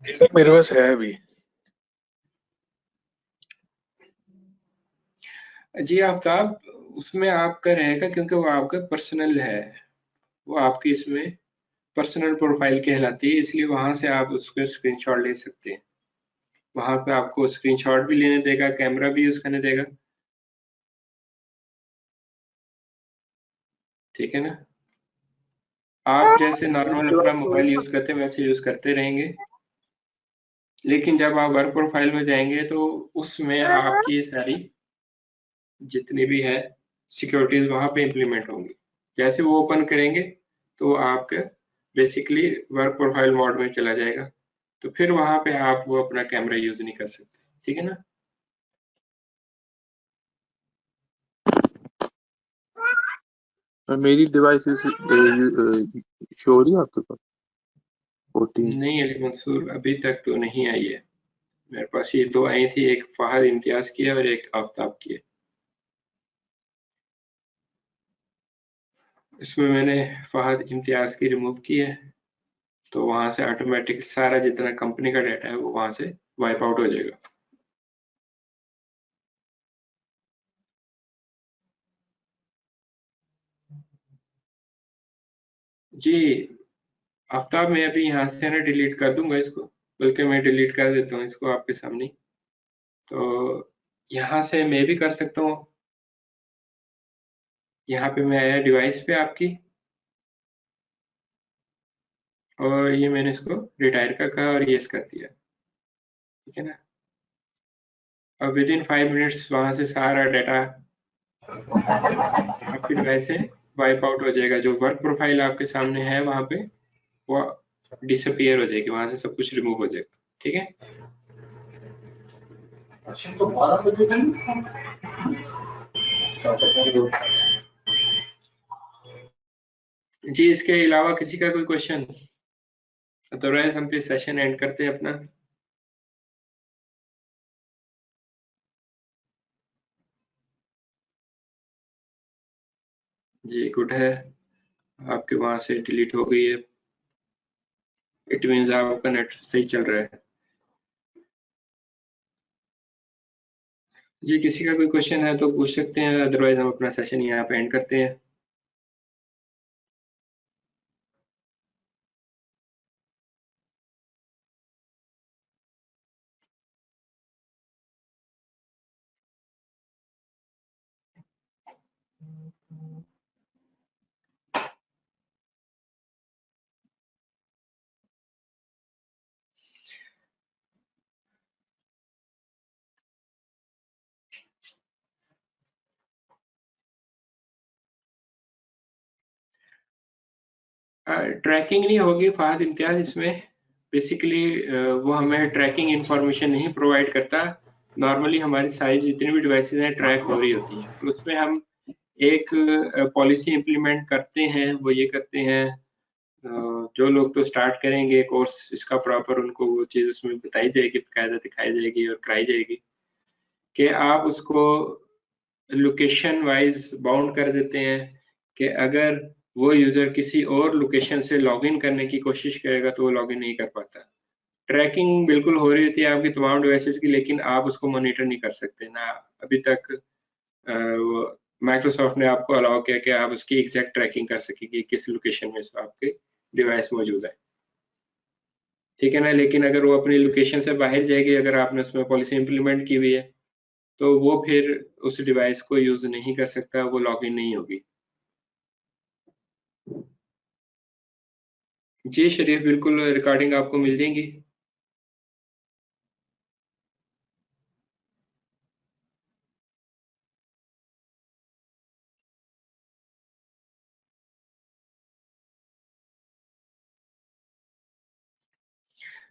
Speaker 9: जी सर, मेरे पास है अभी।
Speaker 1: जी आफ्ताब, उसमें आपका रहेगा क्योंकि वो आपका पर्सनल है, वो आपकी इसमें पर्सनल प्रोफाइल कहलाती है, इसलिए वहां से आप उसको स्क्रीनशॉट ले सकते हैं। वहां पे आपको स्क्रीनशॉट भी लेने देगा, कैमरा भी यूज करने देगा, ठीक है ना। आप जैसे नॉर्मल अपना मोबाइल यूज करते हैं वैसे यूज करते रहेंगे, लेकिन जब आप वर्क प्रोफाइल में जाएंगे तो उसमें आपकी ये सारी जितनी भी है सिक्योरिटीज वहां पे इम्प्लीमेंट होंगी। जैसे वो ओपन करेंगे तो आपका बेसिकली वर्क प्रोफाइल मोड में चला जाएगा, तो फिर वहां पे आप वो अपना कैमरा यूज नहीं कर सकते, ठीक है ना।
Speaker 9: और मेरी डिवाइस शो हो रही है आपके पास 14?
Speaker 1: नहीं अली मंसूर, अभी तक तो नहीं आई है मेरे पास। ये दो आई थी, एक फहद इम्तियाज की है और एक आफ्ताब की है। इसमें मैंने फहद इम्तियाज की रिमूव की है, तो वहां से ऑटोमेटिक सारा जितना कंपनी का डाटा है वो वहां से वाइप आउट हो जाएगा। जी आफ्ताब, मैं अभी यहाँ से ना डिलीट कर दूंगा इसको, बल्कि मैं डिलीट कर देता हूँ इसको आपके सामने। तो यहाँ से मैं भी कर सकता हूँ। यहाँ पे मैं आया डिवाइस पे आपकी, और ये मैंने इसको रिटायर का कहा और यस कर दिया, ठीक है ना। अब विद इन 5 मिनट्स वहां से सारा डाटा आपकी डिवाइस से वाइप आउट हो जाएगा। जो वर्क प्रोफाइल आपके सामने है वहां पे वो डिसअपियर हो जाएगी, वहां से सब कुछ रिमूव हो जाएगा, ठीक है।
Speaker 10: तो 12 बजे
Speaker 1: जी इसके अलावा किसी का कोई क्वेश्चन? अदरवाइज हम फिर सेशन एंड करते हैं अपना। जी गुड है, आपके वहां से डिलीट हो गई है, इट मीन्स आपका नेट सही चल रहा है। जी किसी का कोई क्वेश्चन है तो पूछ सकते हैं, अदरवाइज हम अपना सेशन यहाँ पे एंड करते हैं। ट्रैकिंग नहीं होगी फहद इम्तियाज इसमें। बेसिकली वो हमें ट्रैकिंग इंफॉर्मेशन नहीं प्रोवाइड करता। नॉर्मली हमारी सारी जितनी भी डिवाइसेज हैं ट्रैक हो रही होती हैं, तो उसमें हम एक पॉलिसी इम्प्लीमेंट करते हैं। वो ये करते हैं, जो लोग तो स्टार्ट करेंगे कोर्स इसका प्रॉपर, उनको वो चीज़ उसमें बताई जाएगी, बकायदा दिखाई जाएगी और कराई जाएगी कि आप उसको लोकेशन वाइज बाउंड कर देते हैं कि अगर वो यूजर किसी और लोकेशन से लॉगिन करने की कोशिश करेगा तो वो लॉगिन नहीं कर पाता। ट्रैकिंग बिल्कुल हो रही होती है आपकी तमाम डिवाइसेस की, लेकिन आप उसको मॉनिटर नहीं कर सकते ना। अभी तक माइक्रोसॉफ्ट ने आपको अलाउ किया कि आप उसकी एग्जैक्ट ट्रैकिंग कर सके कि किस लोकेशन में आपके डिवाइस मौजूद है, ठीक है ना। लेकिन अगर वो अपनी लोकेशन से बाहर जाएगी, अगर आपने उसमें पॉलिसी इंप्लीमेंट की हुई है, तो वो फिर उस डिवाइस को यूज नहीं कर सकता, वो लॉगिन नहीं होगी। जी शरीफ, बिल्कुल रिकॉर्डिंग आपको मिल जाएंगी।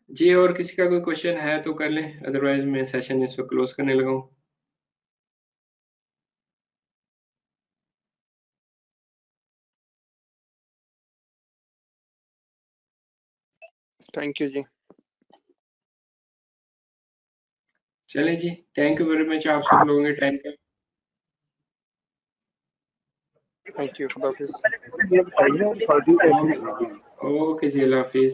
Speaker 1: जी, और किसी का कोई क्वेश्चन है तो कर लें, अदरवाइज मैं सेशन इस वक्त क्लोज करने लगा हूँ।
Speaker 2: थैंक यू जी।
Speaker 1: चलें जी, थैंक यू वेरी मच आप सब लोगों के टाइम का।
Speaker 2: थैंक यू, खुदा हाफिज।
Speaker 1: ओके जी, अल्लाह हाफिज।